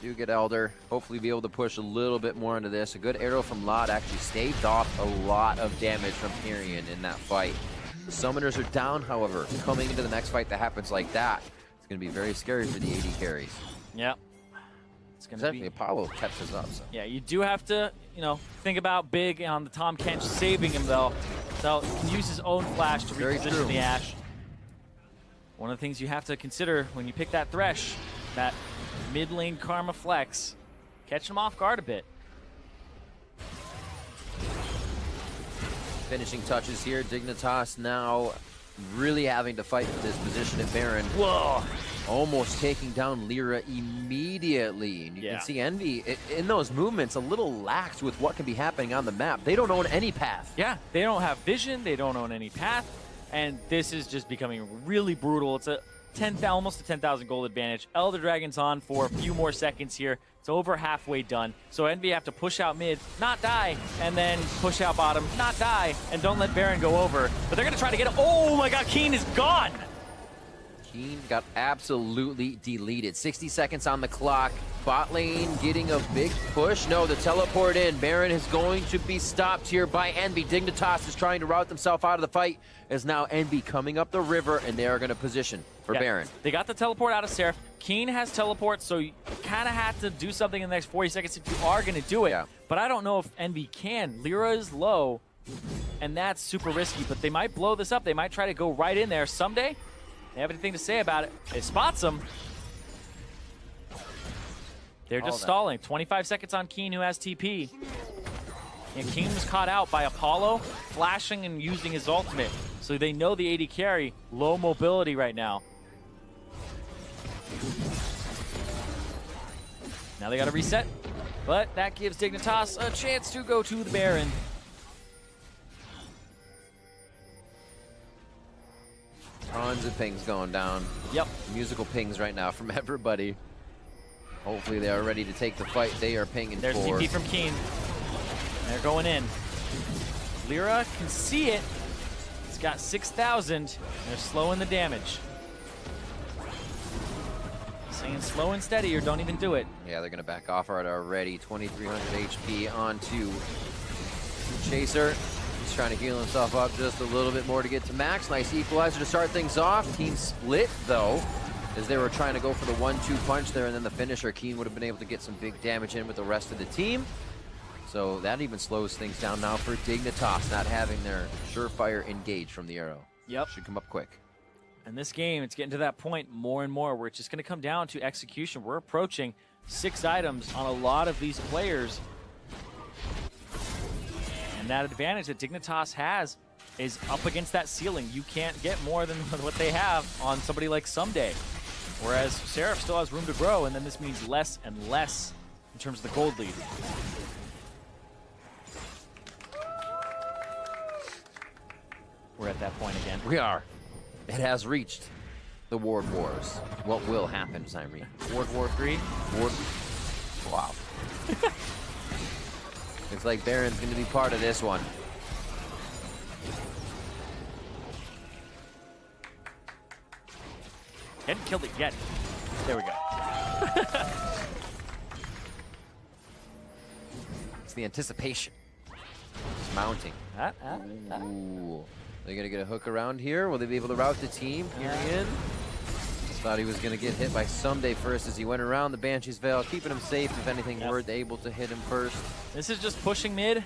Do get Elder. Hopefully be able to push a little bit more into this. A good arrow from Lot actually staved off a lot of damage from Pyrian in that fight. The summoners are down, however. Coming into the next fight that happens like that, it's going to be very scary for the AD carries. Yep. It's going to be Apollo catches up. So. Yeah, you do have to, think about big on the Tom Kench saving him though. So he can use his own flash to reposition the Ashe. One of the things you have to consider when you pick that Thresh, that mid lane Karma flex, catch him off guard a bit. Finishing touches here. Dignitas now really having to fight for this position at Baron. Whoa! Almost taking down Lyra immediately. And you can see EnVy in those movements a little lax with what can be happening on the map. They don't own any path. Yeah, they don't have vision. They don't own any path. And this is just becoming really brutal. It's a almost a 10,000 gold advantage. Elder Dragon's on for a few more seconds here. It's over halfway done. So EnVy have to push out mid, not die, and then push out bottom, not die, and don't let Baron go over. But they're going to try to get him. Oh my god, Keen is gone! Keen got absolutely deleted. 60 seconds on the clock. Bot lane getting a big push. No, the teleport in. Baron is going to be stopped here by EnVy. Dignitas is trying to route themselves out of the fight as now EnVy coming up the river, and they are going to position for Baron. They got the teleport out of Seraph. Keen has teleport, so you kind of have to do something in the next 40 seconds if you are going to do it. Yeah. But I don't know if EnVy can. Lyra is low, and that's super risky, but they might blow this up. They might try to go right in there someday. They have anything to say about it. It spots him. They're just stalling. 25 seconds on Keen, who has TP. And Keen was caught out by Apollo, flashing and using his ultimate. So they know the AD carry, low mobility right now. Now they got to reset, but that gives Dignitas a chance to go to the Baron. Tons of pings going down. Yep. Musical pings right now from everybody. Hopefully they are ready to take the fight. They are pinging There's forward. TP from Keen. They're going in. Lyra can see it. It's got 6,000. They're slowing the damage. Saying slow and steady or don't even do it. Yeah, they're going to back off already. 2,300 HP onto Chaser. He's trying to heal himself up just a little bit more to get to max. Nice equalizer to start things off. Team split, though, as they were trying to go for the 1-2 punch there, and then the finisher. Keen would have been able to get some big damage in with the rest of the team. So that even slows things down now for Dignitas, not having their surefire engage from the arrow. Yep. Should come up quick. And this game, it's getting to that point more and more where it's just going to come down to execution. We're approaching 6 items on a lot of these players. And that advantage that Dignitas has is up against that ceiling. You can't get more than what they have on somebody like Someday. Whereas Seraph still has room to grow, and then this means less and less in terms of the gold lead. We're at that point again. We are. It has reached the Ward Wars. What will happen, Zyrene? Ward War 3? Ward. Wow. Looks like Baron's going to be part of this one. Hadn't killed it yet. There we go. It's the anticipation. It's mounting. Ooh. They're going to get a hook around here. Will they be able to route the team? Period. Thought he was going to get hit by Someday first as he went around the Banshee's Veil, keeping him safe if anything were able to hit him first. This is just pushing mid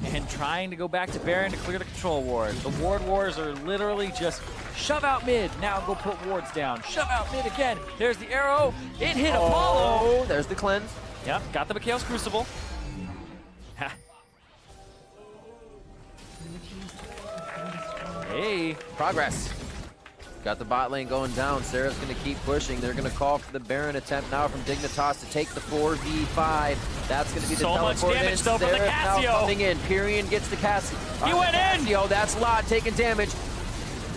and trying to go back to Baron to clear the control ward. The ward wars are literally just shove out mid, now go put wards down. Shove out mid again. There's the arrow. It hit Apollo. There's the cleanse. Yep, got the Mikhail's Crucible. Hey. Progress. Got the bot lane going down. Sarah's going to keep pushing. They're going to call for the Baron attempt now from Dignitas to take the 4v5. That's going to be the teleport. So much damage though from the Cassio. Now coming in. Pyrian gets the Cassio. He went in. Cassio, that's Lot taking damage.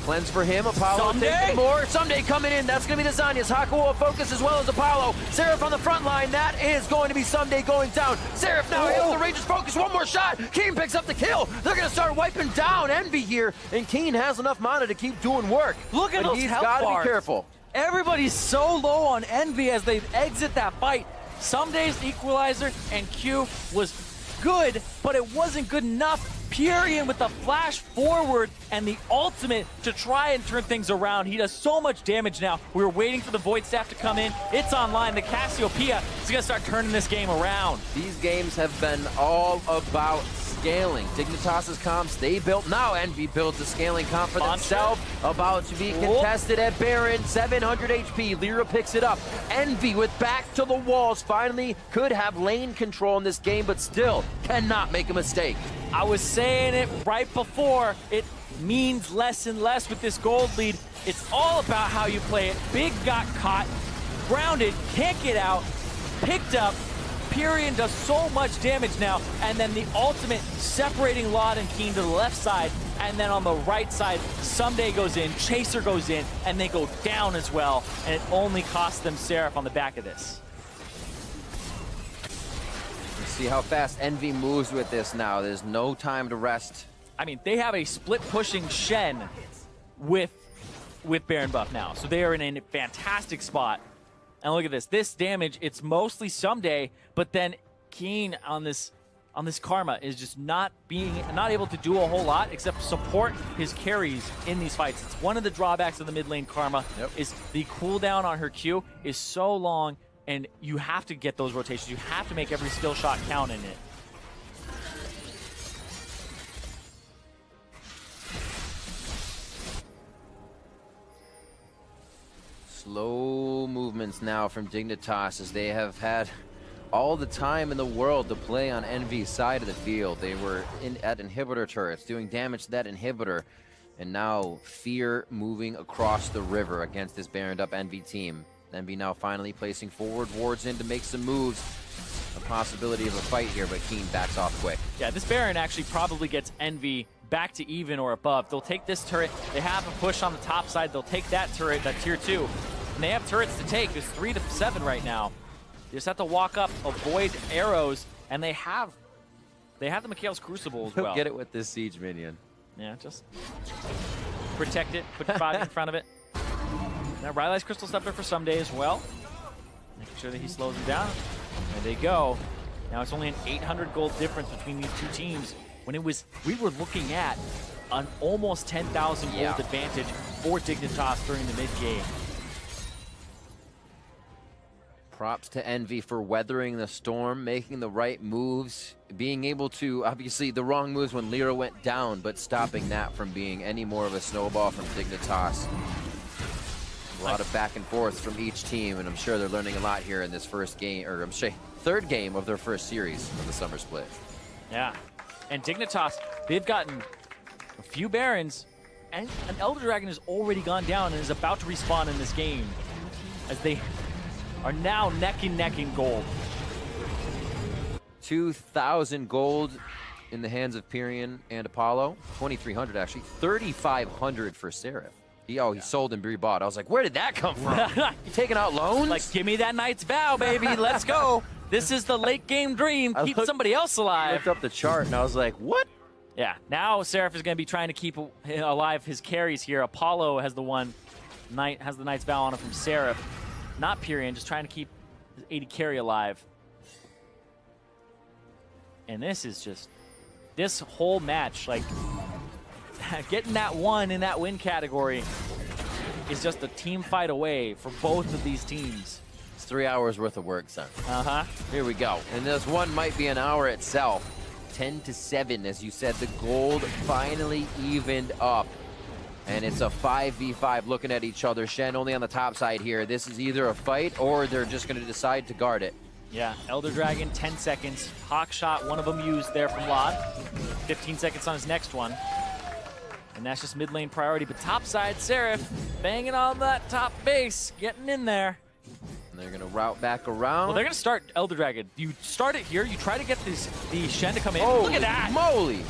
Cleanse for him. Apollo taking more. Someday coming in. That's going to be the Zanyas. Haku will focus as well as Apollo. Seraph on the front line. That is going to be Someday going down. Seraph now able to Rangers focus. One more shot. Keen picks up the kill. They're going to start wiping down EnVy here. And Keen has enough mana to keep doing work. Look at those he's health got to bars. be careful. Everybody's so low on EnVy as they exit that fight. Someday's equalizer and Q was good, but it wasn't good enough. Pyrion with the flash forward and the ultimate to try and turn things around. He does so much damage now. We were waiting for the Void Staff to come in. It's online. The Cassiopeia is going to start turning this game around. These games have been all about scaling. Dignitas' comps, they built. Now EnVy builds a scaling comp for themselves. About to be contested at Baron. 700 HP. Lyra picks it up. EnVy with back to the walls. Finally could have lane control in this game, but still cannot make a mistake. I was saying it right before. It means less and less with this gold lead. It's all about how you play it. Big got caught, grounded, can't get out, picked up. Pyrion does so much damage now, and then the ultimate separating Laud and Keen to the left side, and then on the right side, Someday goes in, Chaser goes in, and they go down as well, and it only costs them Seraph on the back of this. Let's see how fast EnVy moves with this now. There's no time to rest. I mean, they have a split-pushing Shen with Baron buff now, so they are in a fantastic spot. And look at this. This damage, it's mostly Someday, but then Keen on this Karma is just not able to do a whole lot except support his carries in these fights. It's one of the drawbacks of the mid lane Karma is the cooldown on her Q is so long, and you have to get those rotations. You have to make every skill shot count in it. Slow movements now from Dignitas as they have had all the time in the world to play on EnVy's side of the field. They were at inhibitor turrets, doing damage to that inhibitor, and now Fear moving across the river against this Baroned up EnVy team. EnVy now finally placing forward wards in to make some moves. A possibility of a fight here, but Keen backs off quick. Yeah, this Baron actually probably gets EnVy back to even or above. They'll take this turret. They have a push on the top side. They'll take that turret, that tier 2. And they have turrets to take. There's 3 to 7 right now. You just have to walk up, avoid arrows, and they have the Mikhail's Crucible as well. He'll get it with this siege minion. Yeah, just protect it, put your body in front of it. Now Riley's Crystal Scepter for Someday as well. Making sure that he slows him down. There they go. Now it's only an 800 gold difference between these two teams. When we were looking at an almost 10,000 gold advantage for Dignitas during the mid game. Props to EnVy for weathering the storm, making the right moves, being able to, obviously the wrong moves when Lyra went down, but stopping that from being any more of a snowball from Dignitas. A lot of back and forth from each team, and I'm sure they're learning a lot here in this first game, or I'm sorry, third game of their first series of the summer split. Yeah, and Dignitas, they've gotten a few Barons, and an Elder Dragon has already gone down and is about to respawn in this game, as they are now neck and neck in gold. 2,000 gold in the hands of Pyrion and Apollo. 2,300 actually. 3,500 for Seraph. He sold and rebought. I was like, where did that come from? You taking out loans? Like, give me that Knight's Vow, baby. Let's go. This is the late game dream. Keep somebody else alive. I looked up the chart and I was like, what? Yeah, now Seraph is going to be trying to keep alive his carries here. Apollo has the Knight's Vow on him from Seraph. Not Pyrion, just trying to keep his 80 carry alive. And this is just, this whole match, like, getting that one in that win category is just a team fight away for both of these teams. It's 3 hours worth of work, son. Uh-huh. Here we go. And this one might be an hour itself. 10 to 7, as you said, the gold finally evened up. And it's a 5v5 looking at each other. Shen only on the top side here. This is either a fight or they're just going to decide to guard it. Yeah, Elder Dragon, 10 seconds. Hawk Shot, one of them used there from Laud. 15 seconds on his next one. And that's just mid lane priority. But top side, Seraph banging on that top base, getting in there. And they're going to route back around. Well, they're going to start Elder Dragon. You start it here. You try to get the Shen to come in. Holy Look at that. Moly.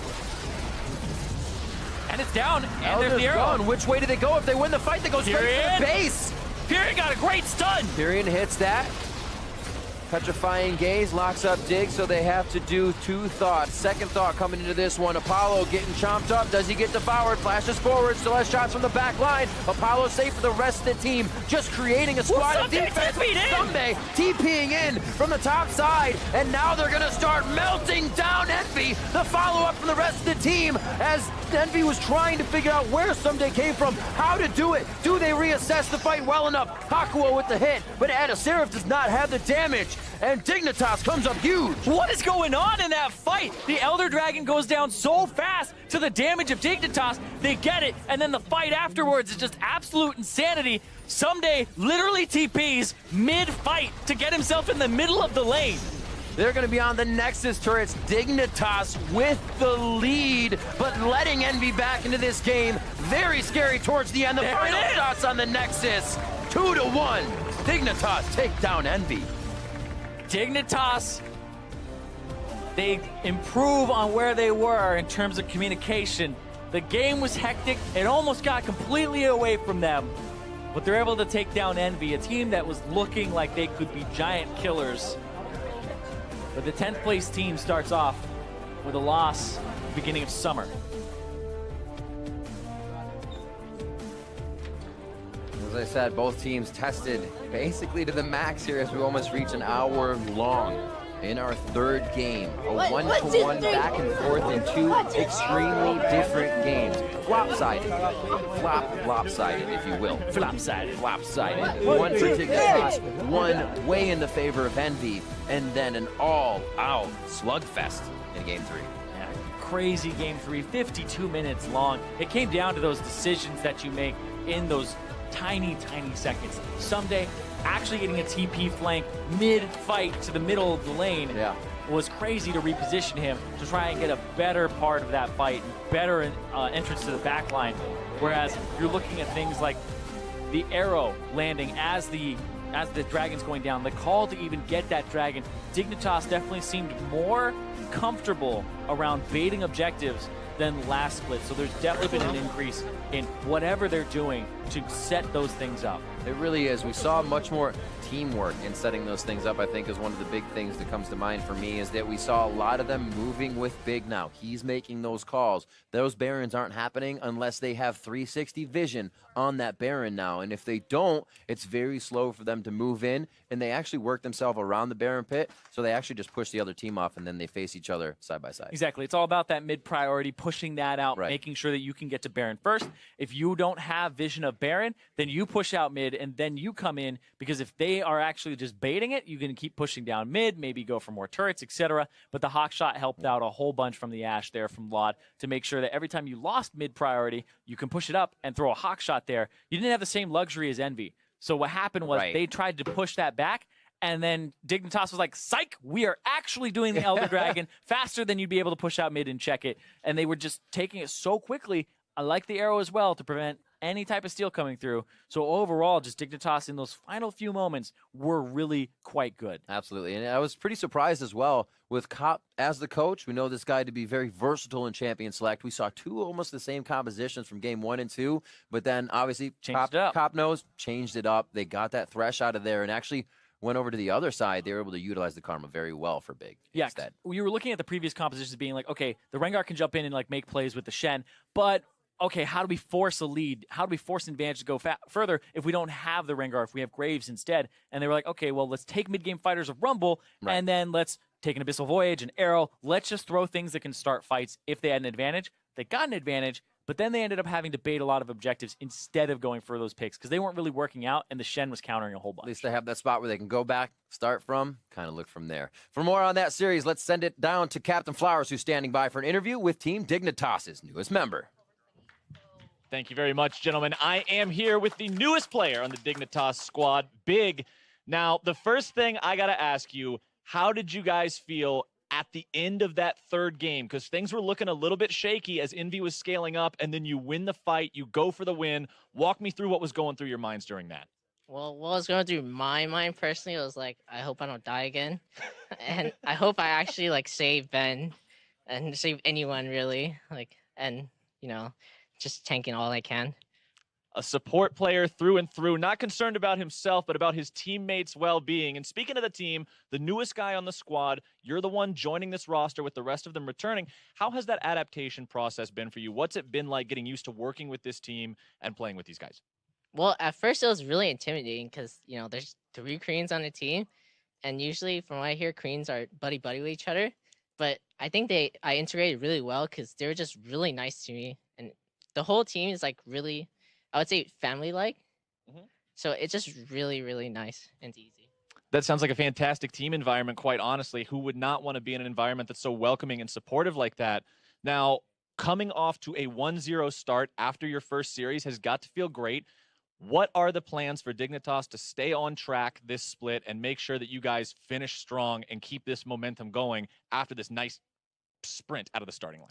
And it's down, and Elder's there's the arrow. gone. Which way do they go? If they win the fight, they go straight to the base. Pyrion got a great stun. Pyrion hits that. Petrifying Gaze locks up Dig, so they have to do 2 thoughts. Second thought coming into this one. Apollo getting chomped up. Does he get devoured? Flashes forward. Still has shots from the back line. Apollo safe for the rest of the team. Just creating a squad of defense. Someday TPing in from the top side. And now they're going to start melting down EnVy. The follow-up from the rest of the team as EnVy was trying to figure out where Someday came from, how to do it. Do they reassess the fight well enough? Hakuo with the hit, but Adaserif does not have the damage. And Dignitas comes up huge. What is going on in that fight? The Elder Dragon goes down so fast to the damage of Dignitas. They get it, and then the fight afterwards is just absolute insanity. Someday literally TPs mid-fight to get himself in the middle of the lane. They're going to be on the Nexus turrets. Dignitas with the lead, but letting EnVy back into this game. Very scary towards the end. The final shots on the Nexus. 2-1. Dignitas take down EnVy. Dignitas, they improve on where they were in terms of communication. The game was hectic. It almost got completely away from them. But they're able to take down EnVy, a team that was looking like they could be giant killers. But the 10th place team starts off with a loss at the beginning of summer. As I said, both teams tested basically to the max here as we almost reach an hour long in our third game. A 1-to-1 back and forth in 2 extremely different games. Lopsided. Lopsided, if you will. Flopsided. Lopsided. One for Dignitas, one way in the favor of EnVy, and then an all-out slugfest in Game 3. Yeah, crazy Game 3, 52 minutes long. It came down to those decisions that you make in those tiny seconds. Someday, actually getting a TP flank mid-fight to the middle of the lane was crazy to reposition him to try and get a better part of that fight, better entrance to the back line. Whereas you're looking at things like the arrow landing as the dragon's going down, the call to even get that dragon. Dignitas definitely seemed more comfortable around baiting objectives than last split. So there's definitely been an increase in whatever they're doing to set those things up. It really is. We saw much more teamwork in setting those things up. I think is one of the big things that comes to mind for me is that we saw a lot of them moving with Big now. He's making those calls. Those Barons aren't happening unless they have 360 vision on that Baron now. And if they don't, it's very slow for them to move in, and they actually work themselves around the Baron pit, so they actually just push the other team off, and then they face each other side by side. Exactly. It's all about that mid-priority, pushing that out, making sure that you can get to Baron first. If you don't have vision of Baron, then you push out mid, and then you come in, because if they are actually just baiting it, you can keep pushing down mid, maybe go for more turrets, etc. But the Hawk shot helped out a whole bunch from the Ashe there from Laud to make sure that every time you lost mid-priority, you can push it up and throw a Hawk shot there. You didn't have the same luxury as EnVy. So what happened was they tried to push that back, and then Dignitas was like, psych, we are actually doing the Elder Dragon faster than you'd be able to push out mid and check it. And they were just taking it so quickly. I like the arrow as well to prevent any type of steal coming through. So overall, just Dignitas in those final few moments were really quite good. Absolutely. And I was pretty surprised as well with Cop as the coach. We know this guy to be very versatile in Champion Select. We saw 2 almost the same compositions from game 1 and 2, but then obviously Cop knows, changed it up. They got that Thresh out of there and actually went over to the other side. They were able to utilize the Karma very well for Big. Yeah, instead. We were looking at the previous compositions being like, okay, the Rengar can jump in and like make plays with the Shen, but okay, how do we force a lead? How do we force an advantage to go further if we don't have the Rengar, if we have Graves instead? And they were like, okay, well, let's take mid-game fighters of Rumble, and then let's take an Abyssal Voyage, an Arrow. Let's just throw things that can start fights if they had an advantage. They got an advantage, but then they ended up having to bait a lot of objectives instead of going for those picks because they weren't really working out, and the Shen was countering a whole bunch. At least they have that spot where they can go back, start from, kind of look from there. For more on that series, let's send it down to Captain Flowers, who's standing by for an interview with Team Dignitas' newest member. Thank you very much, gentlemen. I am here with the newest player on the Dignitas squad, Big. Now, the first thing I got to ask you, how did you guys feel at the end of that third game? Because things were looking a little bit shaky as EnVy was scaling up, and then you win the fight, you go for the win. Walk me through what was going through your minds during that. Well, what was going through my mind personally was like, I hope I don't die again. And I hope I actually like save Ben and save anyone really. Like, and you know, just tanking all I can. a support player through and through, not concerned about himself, but about his teammates' well-being. And speaking of the team, the newest guy on the squad, you're the one joining this roster with the rest of them returning. How has that adaptation process been for you? What's it been like getting used to working with this team and playing with these guys? Well, at first it was really intimidating because, you know, there's 3 Koreans on the team. And usually from what I hear, Koreans are buddy-buddy with each other. But I think I integrated really well because they were just really nice to me. And the whole team is like really, I would say, family-like. So it's just really, really nice and easy. That sounds like a fantastic team environment, quite honestly. Who would not want to be in an environment that's so welcoming and supportive like that? Now, coming off to a 1-0 start after your first series has got to feel great. What are the plans for Dignitas to stay on track this split and make sure that you guys finish strong and keep this momentum going after this nice sprint out of the starting line?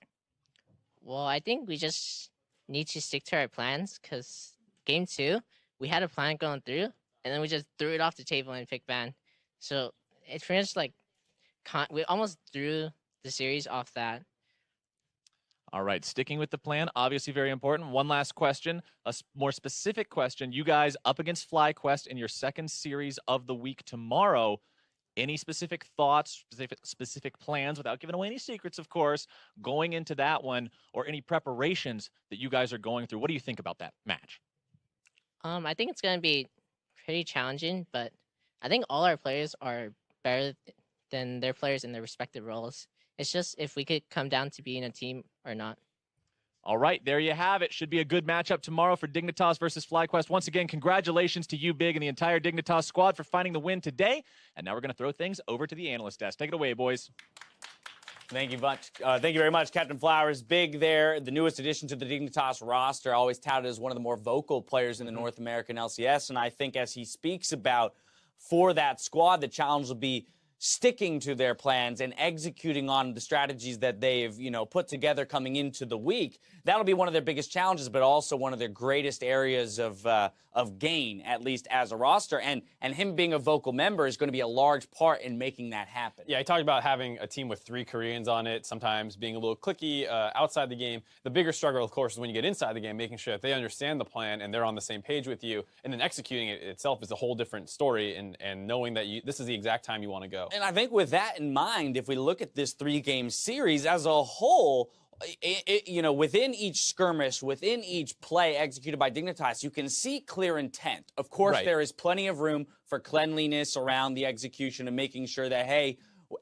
Well, I think we just need to stick to our plans because game 2, we had a plan going through, and then we just threw it off the table and picked ban. So it's pretty much like we almost threw the series off that. All right, sticking with the plan, obviously very important. One last question, a more specific question. You guys up against FlyQuest in your second series of the week tomorrow. Any specific thoughts, specific plans, without giving away any secrets, of course, going into that one, or any preparations that you guys are going through? What do you think about that match? I think it's going to be pretty challenging, but I think all our players are better than their players in their respective roles. It's just if we could come down to being a team or not. All right, there you have it. Should be a good matchup tomorrow for Dignitas versus FlyQuest. Once again, congratulations to you, Big, and the entire Dignitas squad for finding the win today. And now we're going to throw things over to the analyst desk. Take it away, boys. Thank you much. Thank you very much, Captain Flowers. Big there, the newest addition to the Dignitas roster, always touted as one of the more vocal players in the North American LCS. And I think as he speaks about for that squad, the challenge will be sticking to their plans and executing on the strategies that they've, put together coming into the week. That'll be one of their biggest challenges, but also one of their greatest areas of gain, at least as a roster. And him being a vocal member is going to be a large part in making that happen. Yeah, he talked about having a team with 3 Koreans on it, sometimes being a little cliquey outside the game. The bigger struggle, of course, is when you get inside the game, making sure that they understand the plan and they're on the same page with you. And then executing it itself is a whole different story, and knowing that this is the exact time you want to go. And I think with that in mind, if we look at this 3-game series as a whole, within each skirmish, within each play executed by Dignitas, you can see clear intent. Of course, There is plenty of room for cleanliness around the execution and making sure that, hey,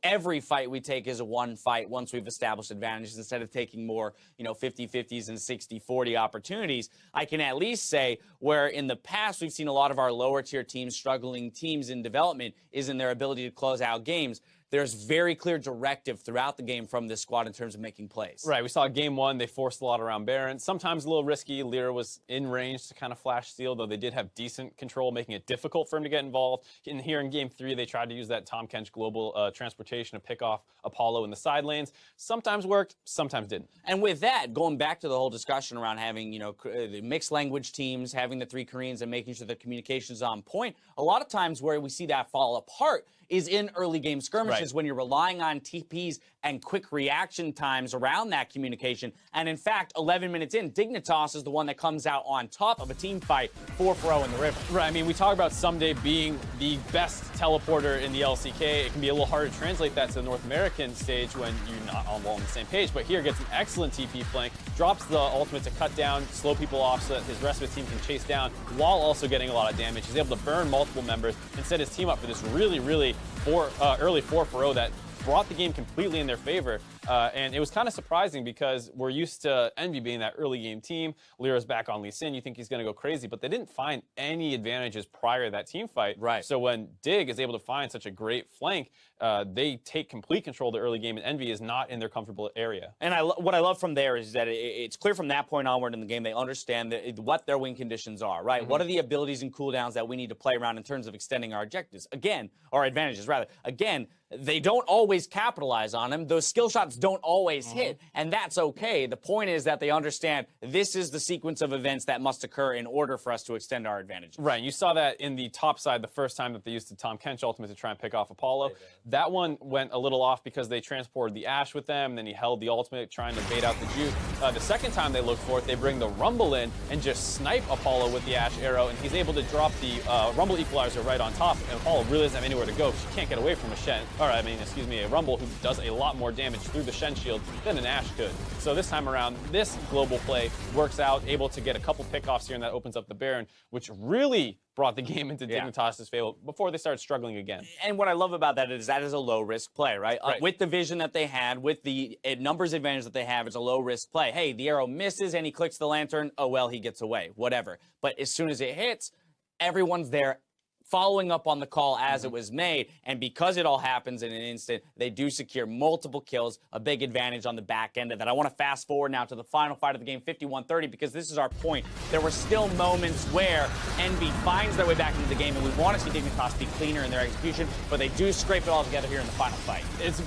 every fight we take is a one fight once we've established advantages instead of taking more, 50-50s and 60-40 opportunities. I can at least say where in the past we've seen a lot of our lower tier teams, struggling teams in development, is in their ability to close out games. There's very clear directive throughout the game from this squad in terms of making plays. Right, we saw game 1, they forced a lot around Baron. Sometimes a little risky. Lyra was in range to kind of flash steal, though they did have decent control, making it difficult for him to get involved. Here in game 3, they tried to use that Tom Kench global transportation to pick off Apollo in the side lanes. Sometimes worked, sometimes didn't. And with that, going back to the whole discussion around having, the mixed language teams, having the 3 Koreans and making sure the communication is on point, a lot of times where we see that fall apart is in early game skirmishes when you're relying on TPs and quick reaction times around that communication. And in fact, 11 minutes in, Dignitas is the one that comes out on top of a team fight 4-0 in the river. Right, I mean, we talk about Someday being the best teleporter in the LCK. It can be a little hard to translate that to the North American stage when you're not all on the same page. But here gets an excellent TP flank, drops the ultimate to cut down, slow people off so that his rest of his team can chase down while also getting a lot of damage. He's able to burn multiple members and set his team up for this really, really early 4-0 that brought the game completely in their favor. And it was kind of surprising because we're used to EnVy being that early game team. Lyra's back on Lee Sin. You think he's going to go crazy, but they didn't find any advantages prior to that team fight. Right. So when Dig is able to find such a great flank, they take complete control of the early game, and EnVy is not in their comfortable area. And what I love from there is that it's clear from that point onward in the game, they understand what their win conditions are, right? What are the abilities and cooldowns that we need to play around in terms of extending our objectives? Again, or advantages, rather. Again, they don't always capitalize on them. Those skill shots don't always hit, and that's okay. The point is that they understand this is the sequence of events that must occur in order for us to extend our advantage. Right, and you saw that in the top side the first time that they used the Tahm Kench ultimate to try and pick off Apollo. That one went a little off because they transported the Ashe with them, and then he held the ultimate trying to bait out the juke. The second time they looked for it, they bring the Rumble in and just snipe Apollo with the Ashe arrow, and he's able to drop the Rumble equalizer right on top, and Apollo really doesn't have anywhere to go. She can't get away from a Rumble who does a lot more damage through the Shen shield than an Ashe could. So this time around, this global play works out, able to get a couple pickoffs here, and that opens up the Baron, which really brought the game into Dignitas' favor before they started struggling again. And what I love about that is a low-risk play, right? With the vision that they had, with the numbers advantage that they have, it's a low-risk play. Hey, the arrow misses and he clicks the lantern. Oh, well, he gets away. Whatever. But as soon as it hits, everyone's there following up on the call as it was made, and because it all happens in an instant, they do secure multiple kills, a big advantage on the back end of that. I want to fast forward now to the final fight of the game, 51-30, because this is our point. There were still moments where EnVy finds their way back into the game, and we want to see Dignitas be cleaner in their execution, but they do scrape it all together here in the final fight. It's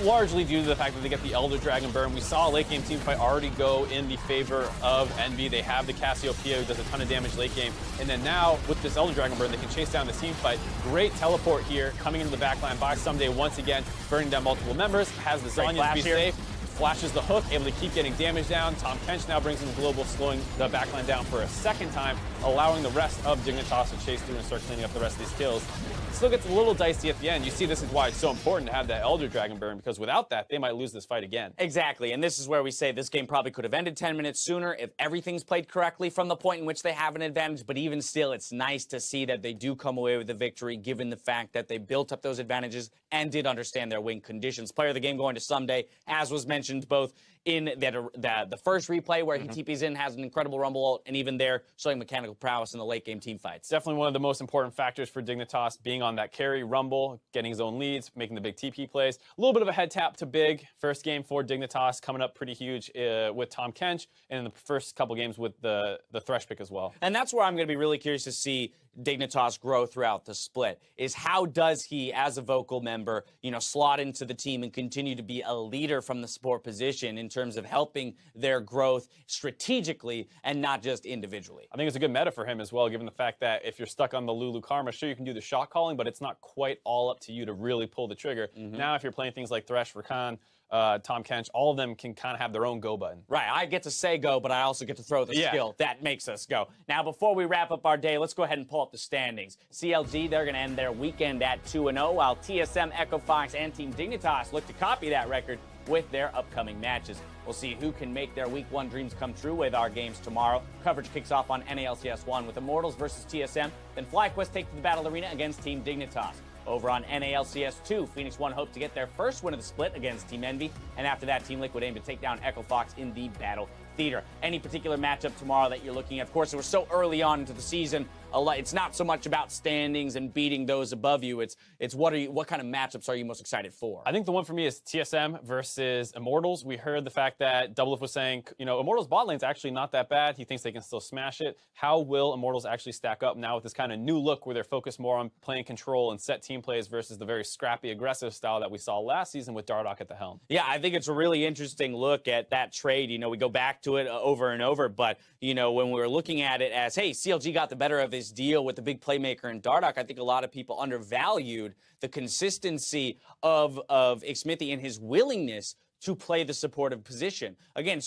largely due to the fact that they get the Elder Dragon burn. We saw a late game team fight already go in the favor of EnVy. They have the Cassiopeia who does a ton of damage late game. And then now with this Elder Dragon burn, they can chase down the team fight. Great teleport here, coming into the backline by Someday once again, burning down multiple members, has the Zanya to be safe. Flashes the hook, able to keep getting damage down. Tahm Kench now brings in the global, slowing the backline down for a second time, allowing the rest of Dignitas to chase through and start cleaning up the rest of these kills. It still gets a little dicey at the end. You see, this is why it's so important to have that Elder Dragon burn, because without that, they might lose this fight again. Exactly, and this is where we say this game probably could have ended 10 minutes sooner if everything's played correctly from the point in which they have an advantage, but even still, it's nice to see that they do come away with the victory, given the fact that they built up those advantages and did understand their win conditions. Player of the game going to Someday, as was mentioned both in the first replay where he TPs in, has an incredible Rumble ult, and even there showing mechanical prowess in the late game team fights. Definitely one of the most important factors for Dignitas, being on that carry Rumble, getting his own leads, making the big TP plays. A little bit of a head tap to Big. First game for Dignitas coming up pretty huge with Tahm Kench, and in the first couple games with the Thresh pick as well. And that's where I'm going to be really curious to see Dignitas grow throughout the split, is how does he, as a vocal member, slot into the team and continue to be a leader from the support position in terms of helping their growth strategically and not just individually. I think it's a good meta for him as well, given the fact that if you're stuck on the Lulu Karma, sure, you can do the shot calling, but it's not quite all up to you to really pull the trigger. Now, if you're playing things like Thresh, Rakan, Tahm Kench, all of them can kind of have their own go button. Right, I get to say go, but I also get to throw the skill. That makes us go. Now, before we wrap up our day, let's go ahead and pull up the standings. CLG, they're going to end their weekend at 2-0, while TSM, Echo Fox, and Team Dignitas look to copy that record with their upcoming matches. We'll see who can make their Week 1 dreams come true with our games tomorrow. Coverage kicks off on NALCS 1 with Immortals versus TSM, then FlyQuest take to the battle arena against Team Dignitas. Over on NALCS 2, Phoenix 1 hope to get their first win of the split against Team EnVy, and after that, Team Liquid aim to take down Echo Fox in the Battle Theater. Any particular matchup tomorrow that you're looking at? Of course, it was so early on into the season. It's not so much about standings and beating those above you. It's what kind of matchups are you most excited for? I think the one for me is TSM versus Immortals. We heard the fact that Doublelift was saying, Immortals bot lane's actually not that bad. He thinks they can still smash it. How will Immortals actually stack up now with this kind of new look where they're focused more on playing control and set team plays versus the very scrappy, aggressive style that we saw last season with Dardoch at the helm? Yeah, I think it's a really interesting look at that trade. We go back to it over and over, but, when we were looking at it as, hey, CLG got the better of his deal with the big playmaker in Dardoch, I think a lot of people undervalued the consistency of Xmithie and his willingness to play the supportive position. Again,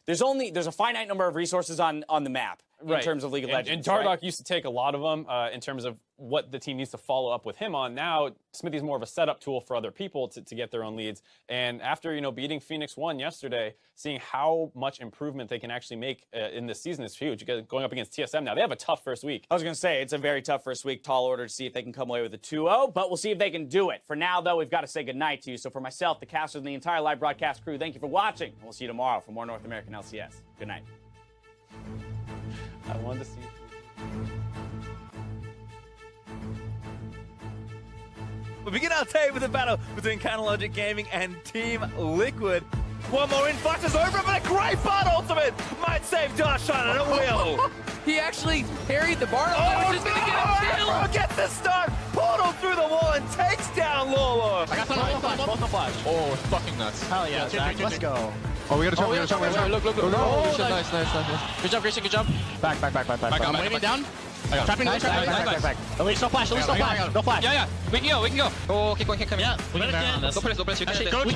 there's a finite number of resources on the map in terms of League of Legends. And Dardoch used to take a lot of them in terms of what the team needs to follow up with him on. Now, Xmithie's more of a setup tool for other people to get their own leads. And after, beating Phoenix 1 yesterday, seeing how much improvement they can actually make in this season is huge. Going up against TSM now, they have a tough first week. I was going to say, it's a very tough first week. Tall order to see if they can come away with a 2-0, but we'll see if they can do it. For now, though, we've got to say goodnight to you. So for myself, the casters, and the entire live broadcast crew, thank you for watching. We'll see you tomorrow for more North American LCS. Good night. I wanted to see. We begin our day with a battle between Canalogic Gaming and Team Liquid. One more in, flashes over, but a great Bard ultimate might save Darshan, and it will. He actually parried the Bard ultimate, which is going to get a kill. Gets the stun, portal through the wall, and takes down Lolo. I got both on flash. Oh, it's fucking nuts. Hell yeah, Zach, let's go. Oh, we gotta jump, we gotta jump. Look. Oh, Shit, nice. nice. Good job, Grayson, good job. Back. I'm waving down. Trapping, Nice. At least no flash, no flash. Yeah. We can go. Oh, keep going. Yeah, we can end. Go press, you can end. We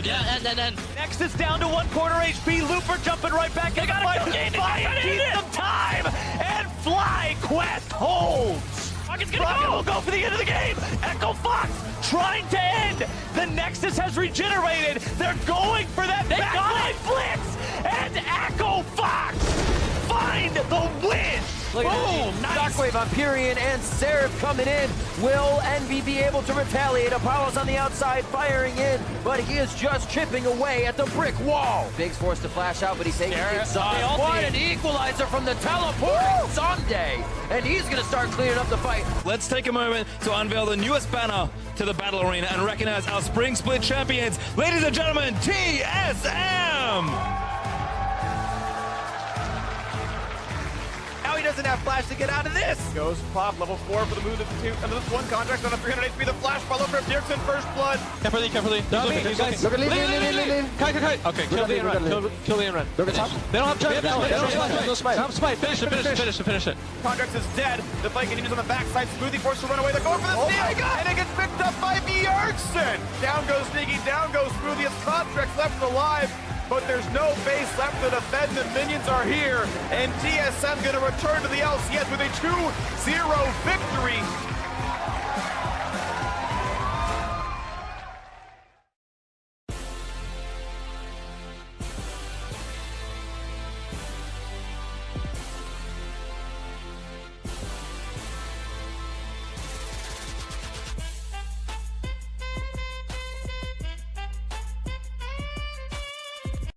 can end. Next is down to 1 quarter HP. Looper jumping right back in the fight. Keep some time. And FlyQuest holds. Rocket will go for the end of the game. Echo Fox trying to end. The Nexus has regenerated. They're going for that backline blitz. And Echo Fox find the win. Boom! Nice. Shockwave on Pyrian and Seraph coming in. Will EnVy be able to retaliate? Apollo's on the outside firing in, but he is just chipping away at the brick wall. Big's forced to flash out, but he's taking exhaust. What an equalizer from the teleporting Sunday! And he's going to start cleaning up the fight. Let's take a moment to unveil the newest banner to the Battle Arena and recognize our Spring Split champions. Ladies and gentlemen, TSM! Now he doesn't have flash to get out of this. Goes pop, level 4 for the move of the 2. And this one contract on a 300 HP. The flash follow from Dirksen, first blood. Carefully. Look at leave. Kite. Okay, kill the run. Kill the run. Look at top. They don't have jump. No smite. Top smite. Finish it. Contracts is dead. The fight continues on the backside. Smoothie forced to run away. They're going for the steal. And it gets picked up by Bjergsen. Down goes Sneaky. Down goes Smoothie. As Contracts left alive. But there's no base left to defend. The minions are here. And TSM going to return to the LCS with a 2-0 victory.